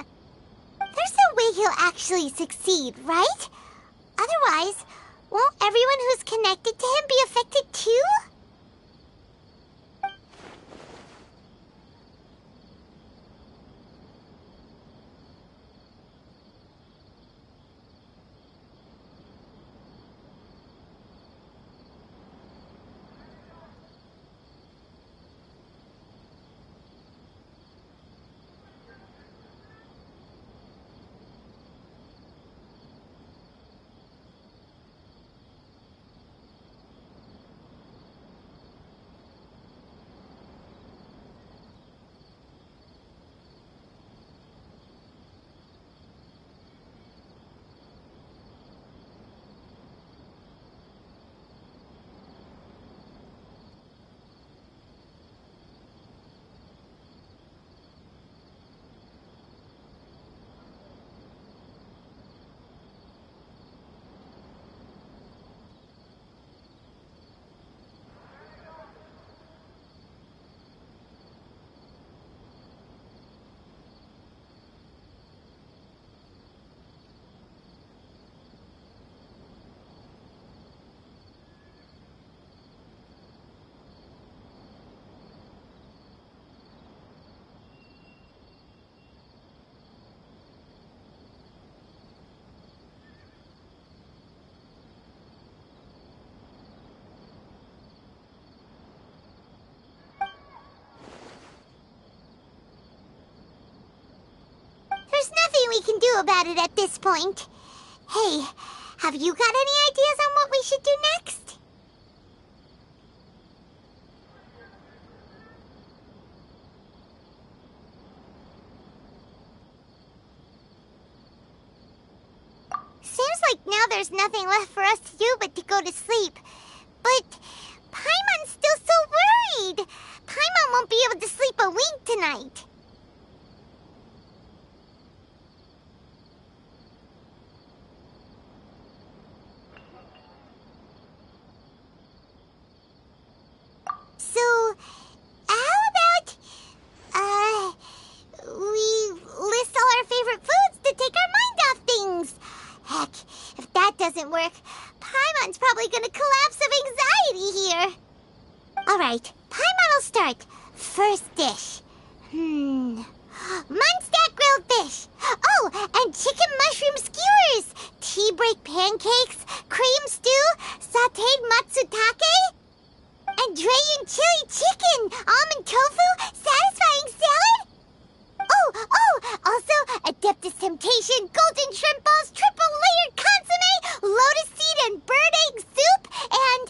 There's no way he'll actually succeed, right? Otherwise, won't everyone who's connected to him be affected too? There's nothing we can do about it at this point. Hey, have you got any ideas on what we should do next? Seems like now there's nothing left for us to do but to go to sleep. But Paimon's still so worried. Paimon won't be able to sleep a wink tonight. So, how about, we list all our favorite foods to take our mind off things? Heck, if that doesn't work, Paimon's probably gonna collapse of anxiety here. Alright, Paimon will start. First dish. Munstack grilled fish. Oh, and chicken mushroom skewers. Tea break pancakes, cream stew, sauteed matsutake, and Dragon chili chicken, almond tofu, satisfying salad. Also Adeptus Temptation, golden shrimp balls, triple layered consomme, lotus seed and bird egg soup, and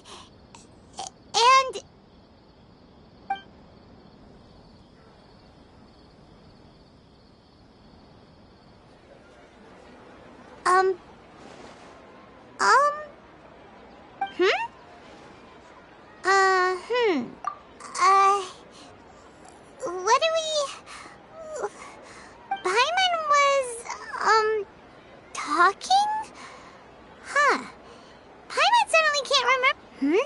what do we... Paimon was, talking? Huh. Paimon certainly can't remember...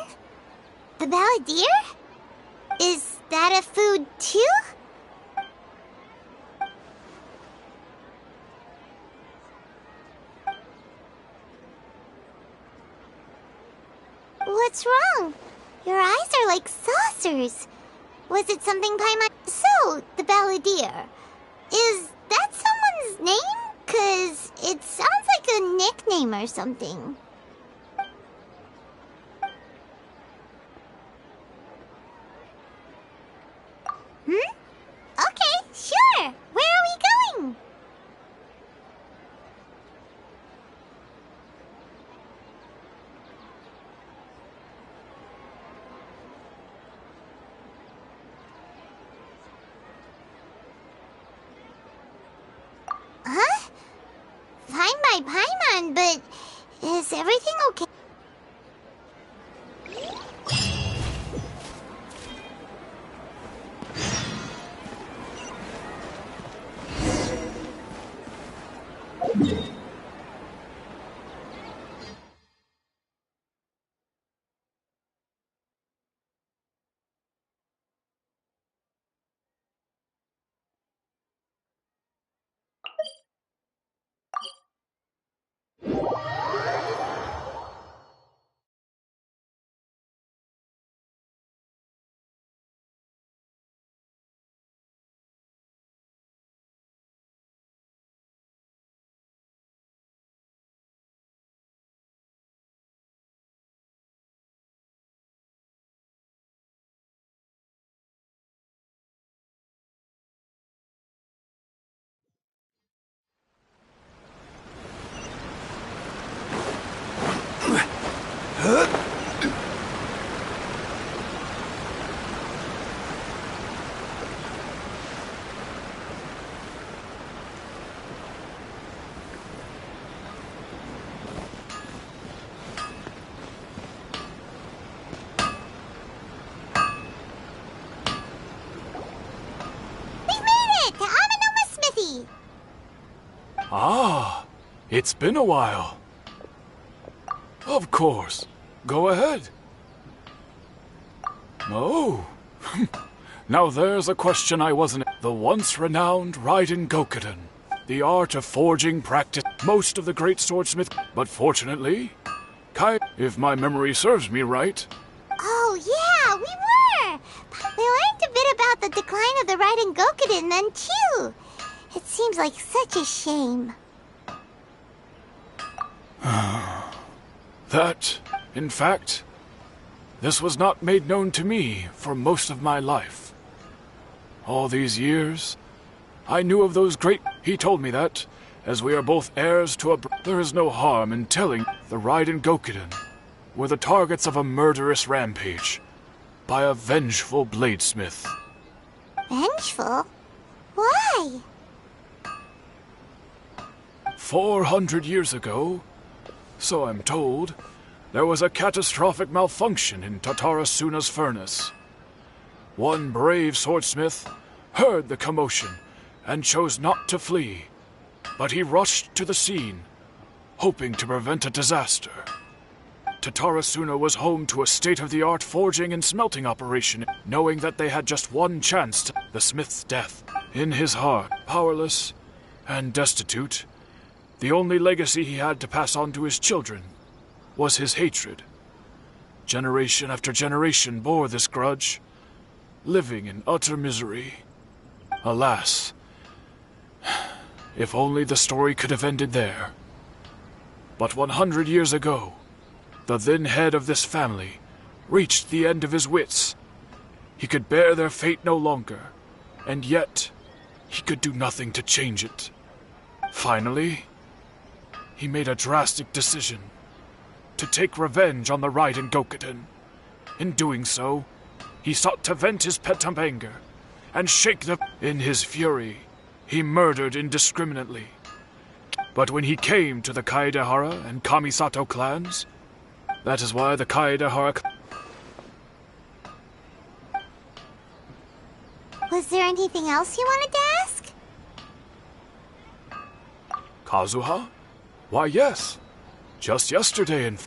The Balladeer that a food too? What's wrong? Your eyes are like saucers. Was it something Paimon? So, the balladeer. Is that someone's name? 'Cause it sounds like a nickname or something. Okay, sure. Where are we going? Huh? Fine by Paimon, but is everything okay? Ah, it's been a while. Of course. Go ahead. Oh. Now there's a question I wasn't... The once renowned Raiden Gokuden. The art of forging practice most of the great swordsmith... But fortunately, if my memory serves me right... Oh, yeah, we were! We learned a bit about the decline of the Raiden Gokuden then, too. It seems like such a shame. That, in fact, this was not made known to me for most of my life. All these years, I knew of those great... He told me that, as we are both heirs to a... There is no harm in telling the Raiden Gokuden were the targets of a murderous rampage by a vengeful bladesmith. Vengeful? Why? 400 years ago, so I'm told, there was a catastrophic malfunction in Tatarasuna's furnace. One brave swordsmith heard the commotion and chose not to flee, but he rushed to the scene, hoping to prevent a disaster. Tatarasuna was home to a state-of-the-art forging and smelting operation, knowing that they had just one chance to the smith's death. In his heart, powerless and destitute, the only legacy he had to pass on to his children was his hatred. Generation after generation bore this grudge, living in utter misery. Alas, if only the story could have ended there. But 100 years ago, the then head of this family reached the end of his wits. He could bear their fate no longer, and yet he could do nothing to change it. Finally, he made a drastic decision to take revenge on the Raiden Gokuden. In doing so, he sought to vent his pent-up anger and shake the... In his fury, he murdered indiscriminately. But when he came to the Kaedehara and Kamisato clans, that is why the Kaedehara... Was there anything else you wanted to ask? Kazuha? Why, yes. Just yesterday, in...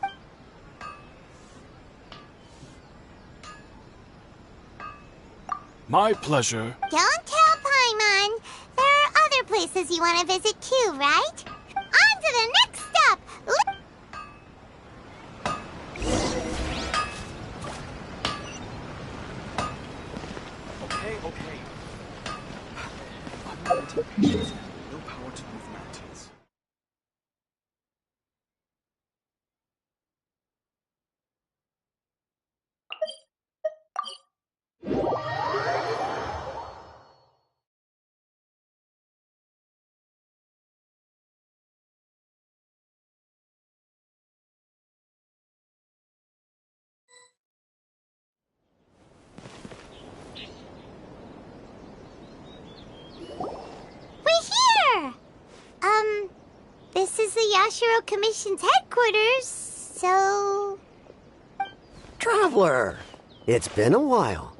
My pleasure. Don't tell Paimon. There are other places you want to visit too, right? On to the next stop! Okay. I'm limited patience. No power to move mountains. We're here! This is the Yashiro Commission's headquarters, so... Traveler! It's been a while.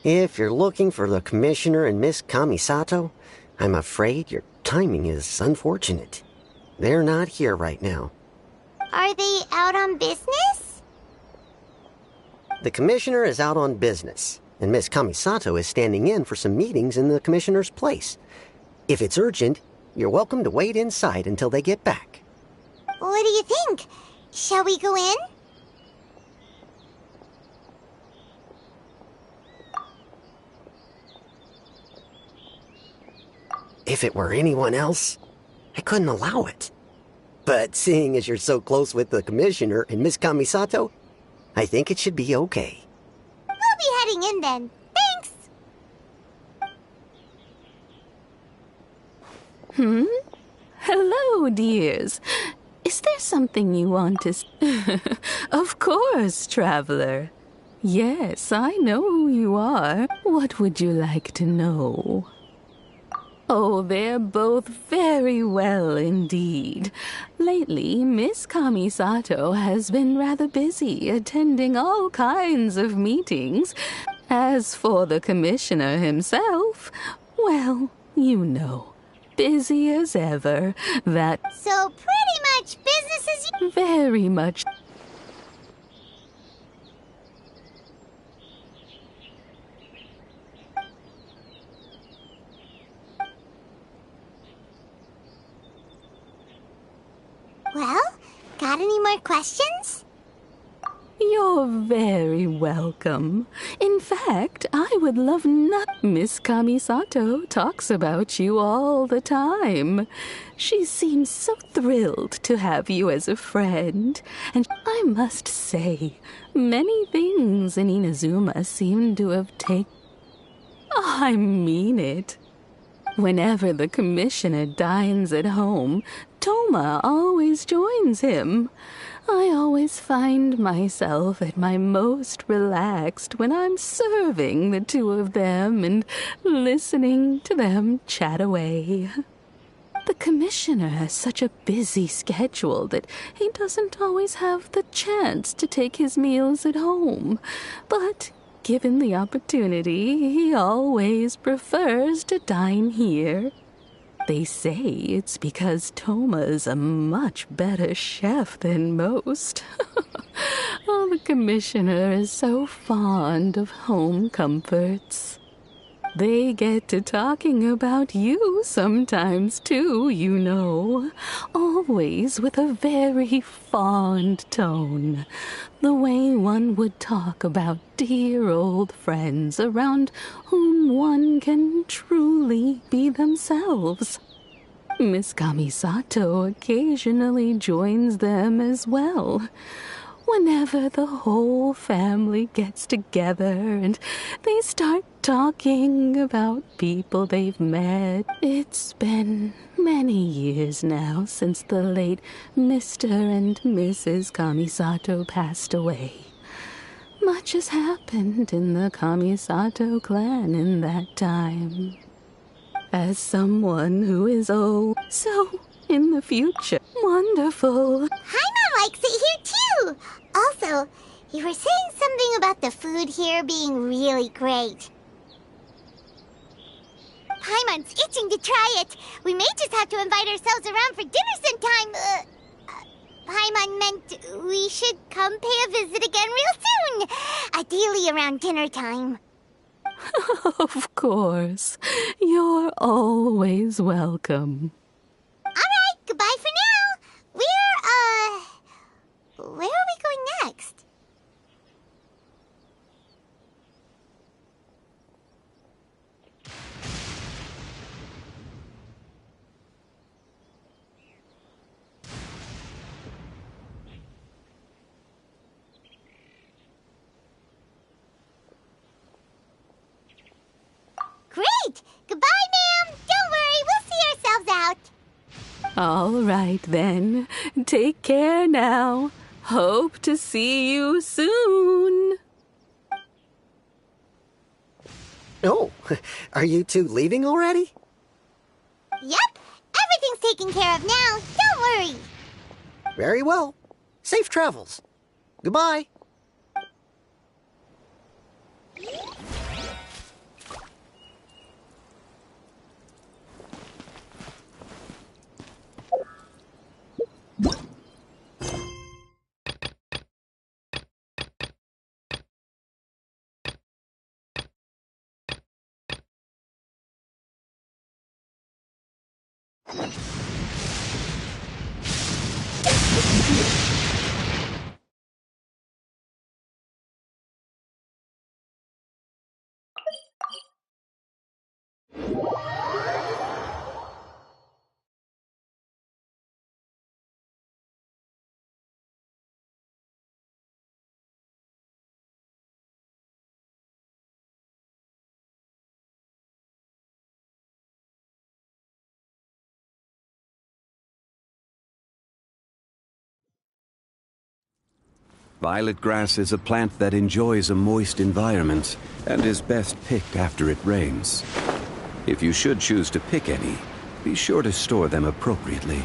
If you're looking for the Commissioner and Miss Kamisato, I'm afraid your timing is unfortunate. They're not here right now. Are they out on business? The Commissioner is out on business, and Miss Kamisato is standing in for some meetings in the Commissioner's place. If it's urgent, you're welcome to wait inside until they get back. What do you think? Shall we go in? If it were anyone else, I couldn't allow it. But seeing as you're so close with the Commissioner and Miss Kamisato, I think it should be okay. We'll be heading in then. Thanks! Hello, dears. Is there something you want to... Of course, traveler. Yes, I know who you are. What would you like to know? Oh, they're both very well indeed. Lately, Miss Kamisato has been rather busy attending all kinds of meetings. As for the Commissioner himself, well, you know, busy as ever. That... So pretty much business as usual. Very much. Well, got any more questions? You're very welcome. In fact, I would love not... Miss Kamisato talks about you all the time. She seems so thrilled to have you as a friend. And I must say, many things in Inazuma seem to have taken... I mean it. Whenever the Commissioner dines at home, Toma always joins him. I always find myself at my most relaxed when I'm serving the two of them and listening to them chat away. The Commissioner has such a busy schedule that he doesn't always have the chance to take his meals at home, but given the opportunity, he always prefers to dine here. They say it's because Toma's a much better chef than most. Oh, the Commissioner is so fond of home comforts. They get to talking about you sometimes, too, you know. Always with a very fond tone. The way one would talk about dear old friends around whom one can truly be themselves. Miss Kamisato occasionally joins them as well. Whenever the whole family gets together and they start talking about people they've met. It's been many years now since the late Mr. and Mrs. Kamisato passed away. Much has happened in the Kamisato clan in that time. As someone who is so in the future, wonderful. Paimon likes it here too. Also, you were saying something about the food here being really great. Paimon's itching to try it. We may just have to invite ourselves around for dinner sometime. Paimon meant we should come pay a visit again real soon. Ideally around dinner time. Of course. You're always welcome. Alright, goodbye for now. Where are we going next? Great! Goodbye, ma'am! Don't worry, we'll see ourselves out. All right, then. Take care now. Hope to see you soon. Oh, are you two leaving already? Yep, everything's taken care of now. Don't worry. Very well. Safe travels. Goodbye. Violet grass is a plant that enjoys a moist environment and is best picked after it rains. If you should choose to pick any, be sure to store them appropriately.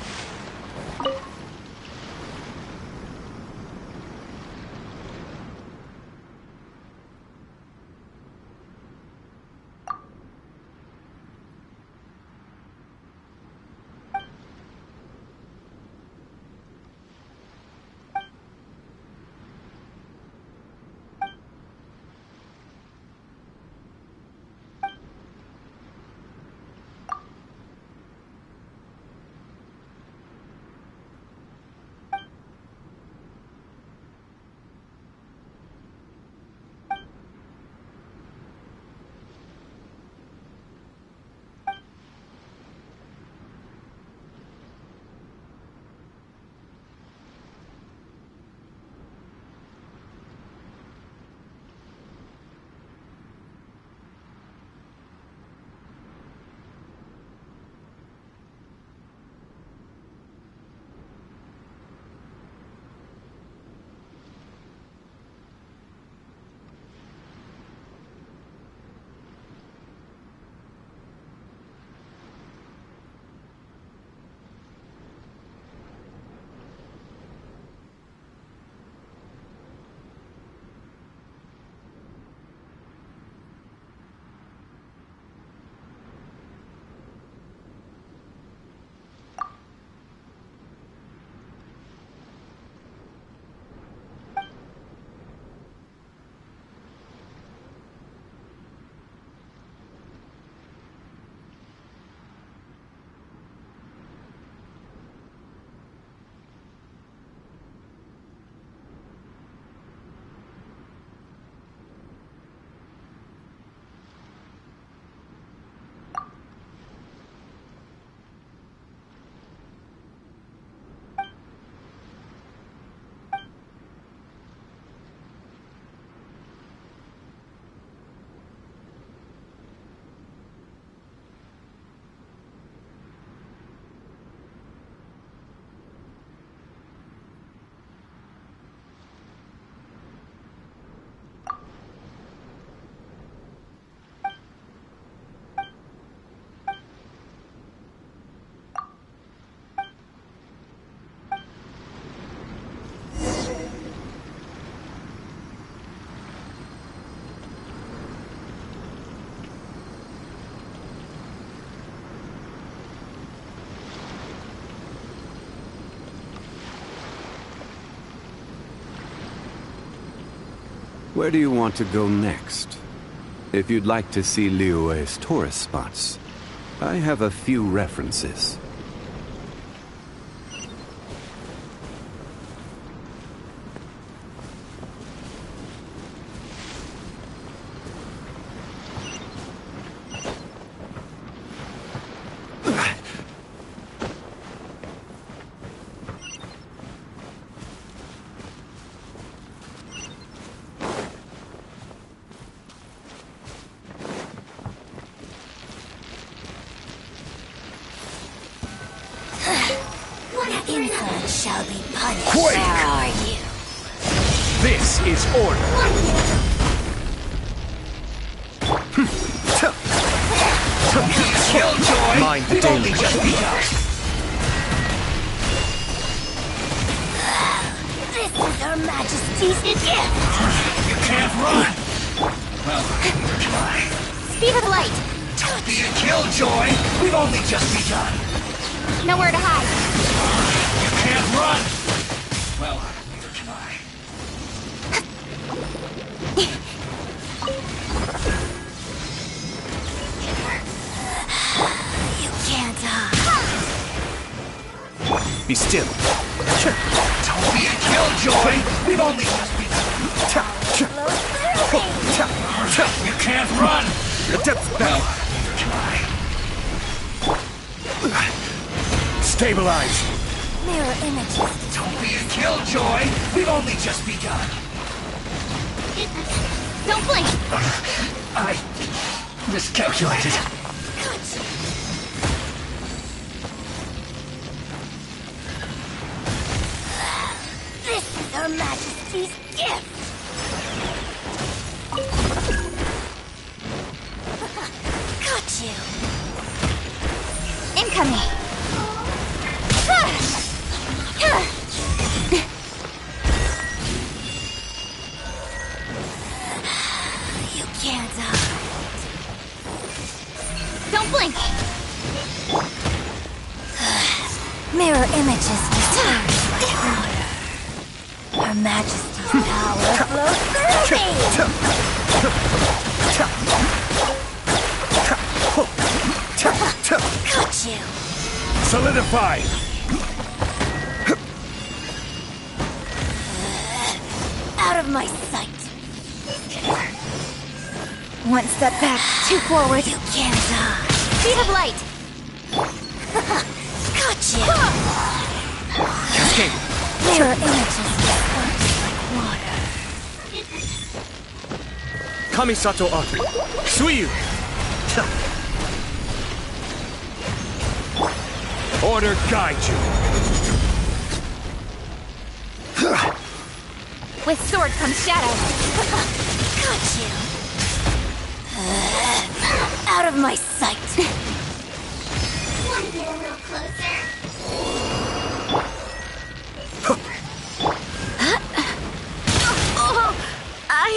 Where do you want to go next? If you'd like to see Liyue's tourist spots, I have a few references. Insolent shall be punished. Quake! Where are you? This is order. Killjoy! Mind the We've only danger. just begun. This is Her Majesty's gift. You can't run! Well, try. Speed of light. Don't be a killjoy! We've only just begun. Nowhere to hide. You can't run! Well, neither can I. You can't hide. Be still. Don't be a killjoy! We've only just begun. You can't run! The depth's Well, back. neither can I. Stabilize. Mirror images. Don't be a killjoy! We've only just begun. Don't blink. I miscalculated. This is Her Majesty's gift. Got you. Incoming. You can't hide. Don't blink. Mirror images return like water. Her Majesty's power flows through me. Got you. Solidify. Out of my sight. One step back, two forward. You can't hide. Speed of light. Got you. Cascade. Mirror images disperse like water. Kamisato Arthur. Suiyu. Order guide you. With sword comes shadow. Got you. Out of my sight. Want to get a little closer? I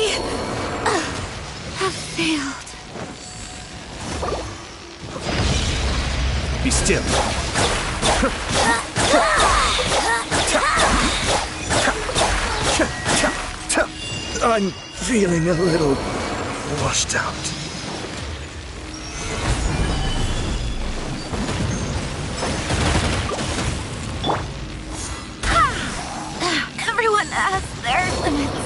have failed. Be still. I'm feeling a little washed out. Everyone has their limits.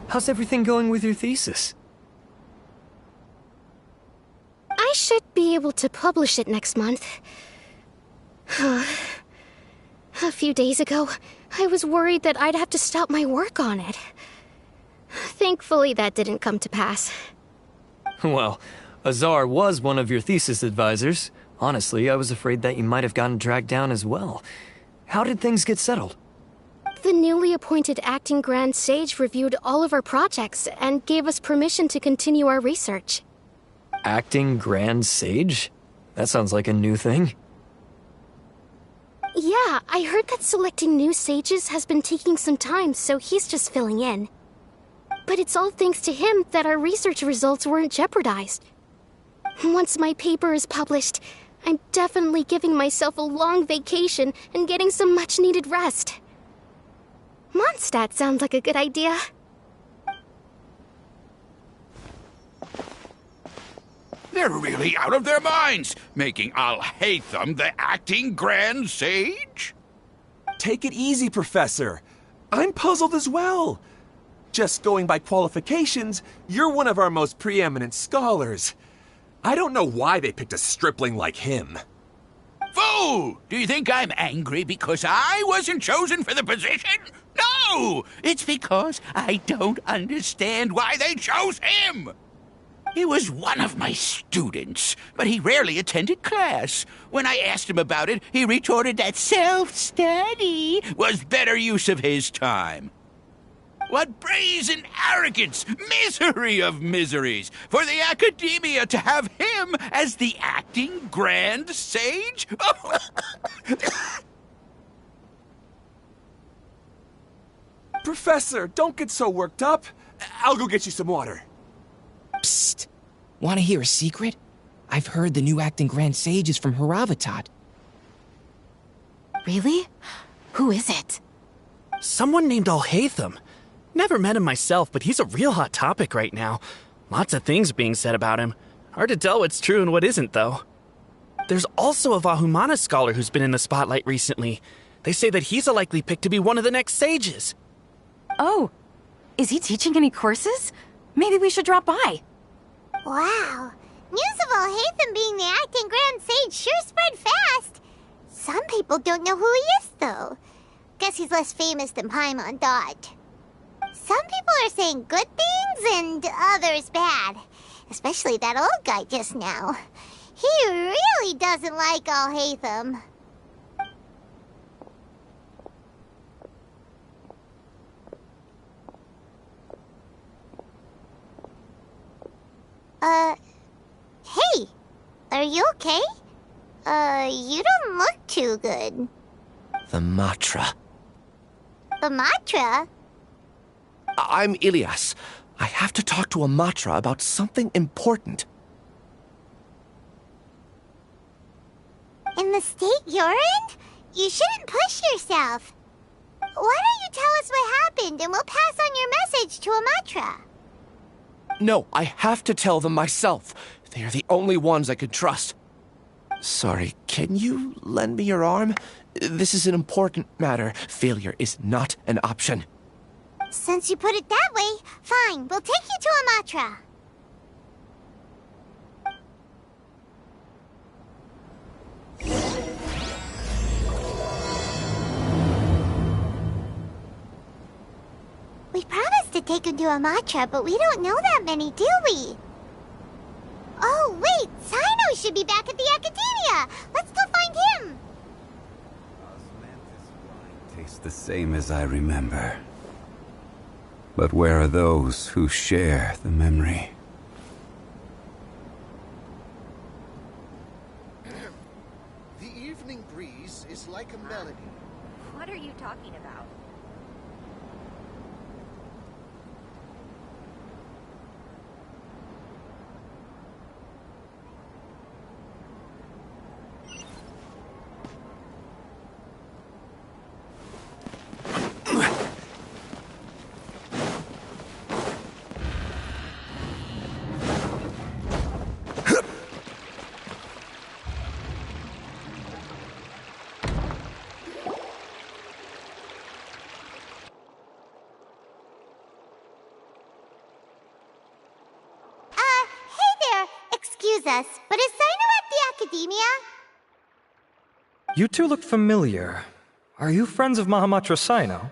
How's everything going with your thesis? I should be able to publish it next month. A few days ago, I was worried that I'd have to stop my work on it. Thankfully, that didn't come to pass. Well, Azar was one of your thesis advisors. Honestly, I was afraid that you might have gotten dragged down as well. How did things get settled? The newly appointed acting Grand Sage reviewed all of our projects and gave us permission to continue our research. Acting Grand Sage? That sounds like a new thing. Yeah, I heard that selecting new sages has been taking some time, so he's just filling in. But it's all thanks to him that our research results weren't jeopardized. Once my paper is published, I'm definitely giving myself a long vacation and getting some much-needed rest. Mondstadt sounds like a good idea. They're really out of their minds, making Al-Haytham the acting Grand Sage? Take it easy, Professor. I'm puzzled as well. Just going by qualifications, you're one of our most preeminent scholars. I don't know why they picked a stripling like him. Fool! Do you think I'm angry because I wasn't chosen for the position? No! It's because I don't understand why they chose him! He was one of my students, but he rarely attended class. When I asked him about it, he retorted that self-study was better use of his time. What brazen arrogance, misery of miseries, for the academia to have him as the acting Grand Sage? Professor, don't get so worked up. I'll go get you some water. Psst. Want to hear a secret? I've heard the new acting Grand Sage is from Haravatat. Really? Who is it? Someone named Al-Haytham. Never met him myself, but he's a real hot topic right now. Lots of things being said about him. Hard to tell what's true and what isn't, though. There's also a Vahumana scholar who's been in the spotlight recently. They say that he's a likely pick to be one of the next sages. Oh, is he teaching any courses? Maybe we should drop by. Wow. News of Al-Haytham being the acting Grand Sage sure spread fast. Some people don't know who he is, though. Guess he's less famous than Paimon thought. Some people are saying good things and others bad. Especially that old guy just now. He really doesn't like Al-Haytham. Hey! Are you okay? You don't look too good. The Matra. The Matra? I'm Ilias. I have to talk to a Matra about something important. In the state you're in? You shouldn't push yourself. Why don't you tell us what happened and we'll pass on your message to a Matra? No, I have to tell them myself. They are the only ones I could trust. Sorry, can you lend me your arm? This is an important matter. Failure is not an option. Since you put it that way, fine, we'll take you to Amatra. We promised to take him to Amatra, but we don't know that many, do we? Oh, wait! Sino should be back at the Academia! Let's go find him! Tastes the same as I remember. But where are those who share the memory? The evening breeze is like a melody. What are you talking about? Us, but is Sino at the Academia? You two look familiar. Are you friends of Mahamatra Sino?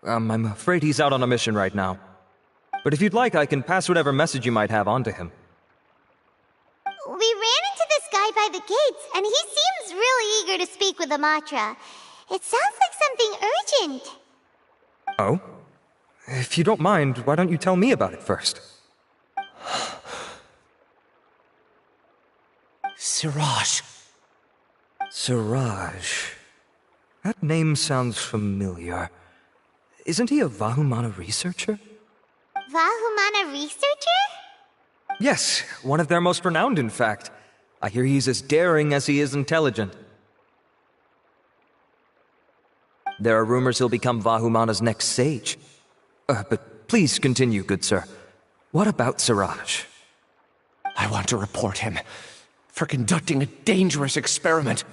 I'm afraid he's out on a mission right now. But if you'd like, I can pass whatever message you might have on to him. We ran into this guy by the gates, and he seems really eager to speak with Amatra. It sounds like something urgent. Oh? If you don't mind, why don't you tell me about it first? Siraj. Siraj. That name sounds familiar. Isn't he a Vahumana researcher? Vahumana researcher? Yes, one of their most renowned, in fact. I hear he's as daring as he is intelligent. There are rumors he'll become Vahumana's next sage. But please continue, good sir. What about Siraj? I want to report him for conducting a dangerous experiment.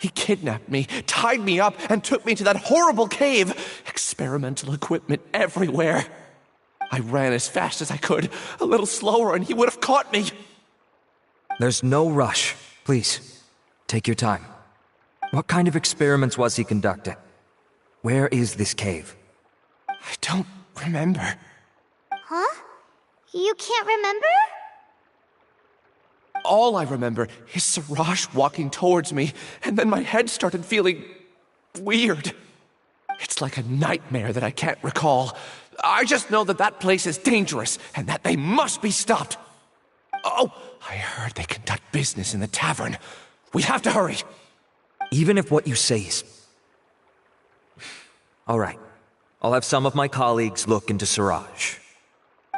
He kidnapped me, tied me up, and took me to that horrible cave. Experimental equipment everywhere. I ran as fast as I could, a little slower, and he would have caught me. There's no rush. Please, take your time. What kind of experiments was he conducting? Where is this cave? I don't remember. Huh? You can't remember? All I remember is Siraj walking towards me, and then my head started feeling weird. It's like a nightmare that I can't recall. I just know that that place is dangerous, and that they must be stopped. Oh, I heard they conduct business in the tavern. We have to hurry. Even if what you say is... All right. I'll have some of my colleagues look into Siraj.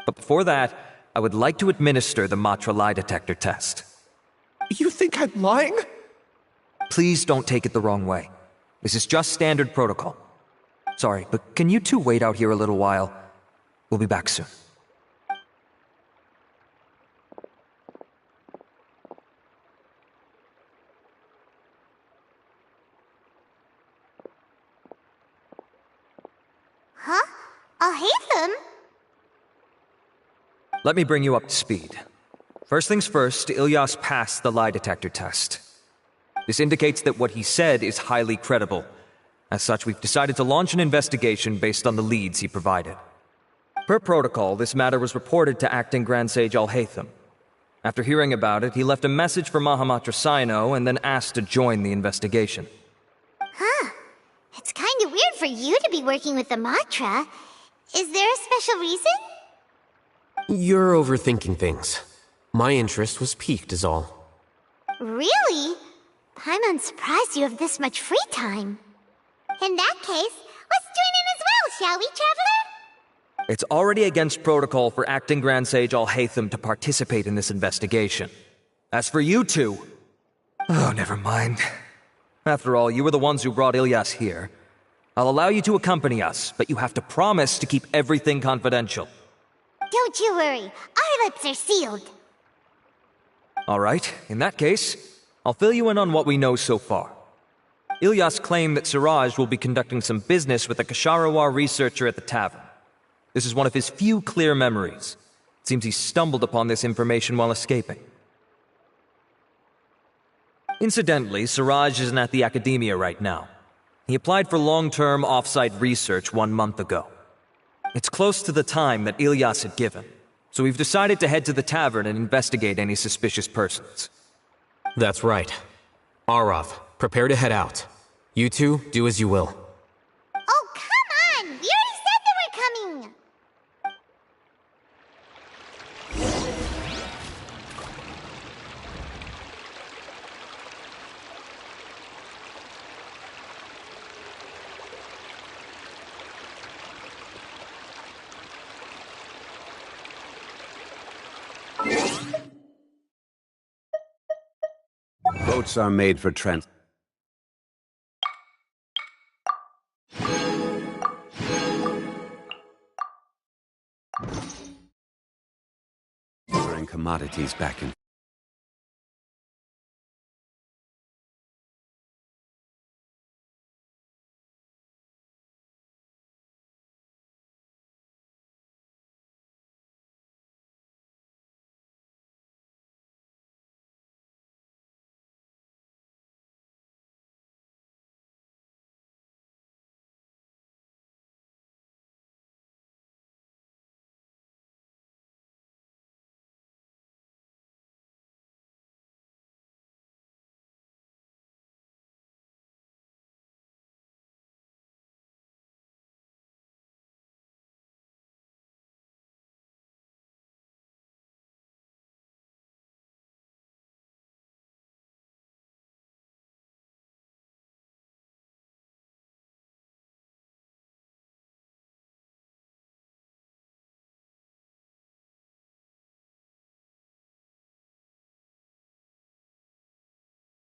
But before that, I would like to administer the Matra lie detector test. You think I'm lying? Please don't take it the wrong way. This is just standard protocol. Sorry, but can you two wait out here a little while? We'll be back soon. Huh? I'll hate them. Let me bring you up to speed. First things first, Ilyas passed the lie detector test. This indicates that what he said is highly credible. As such, we've decided to launch an investigation based on the leads he provided. Per protocol, this matter was reported to Acting Grand Sage Al-Haytham. After hearing about it, he left a message for Mahamatra Sino and then asked to join the investigation. Huh. It's kind of weird for you to be working with the Matra. Is there a special reason? You're overthinking things. My interest was piqued is all. Really? I'm surprised you have this much free time. In that case, let's join in as well, shall we, Traveler? It's already against protocol for Acting Grand Sage Al-Haytham to participate in this investigation. As for you two... Oh, never mind. After all, you were the ones who brought Ilyas here. I'll allow you to accompany us, but you have to promise to keep everything confidential. Don't you worry. Our lips are sealed. All right, in that case, I'll fill you in on what we know so far. Ilyas claimed that Siraj will be conducting some business with a Kasharawar researcher at the tavern. This is one of his few clear memories. It seems he stumbled upon this information while escaping. Incidentally, Siraj isn't at the academia right now. He applied for long-term off-site research 1 month ago. It's close to the time that Ilyas had given, so we've decided to head to the tavern and investigate any suspicious persons. That's right. Arav, prepare to head out. You two, do as you will. Oh, come on! We already said that we're coming! Boats are made for transferring commodities back and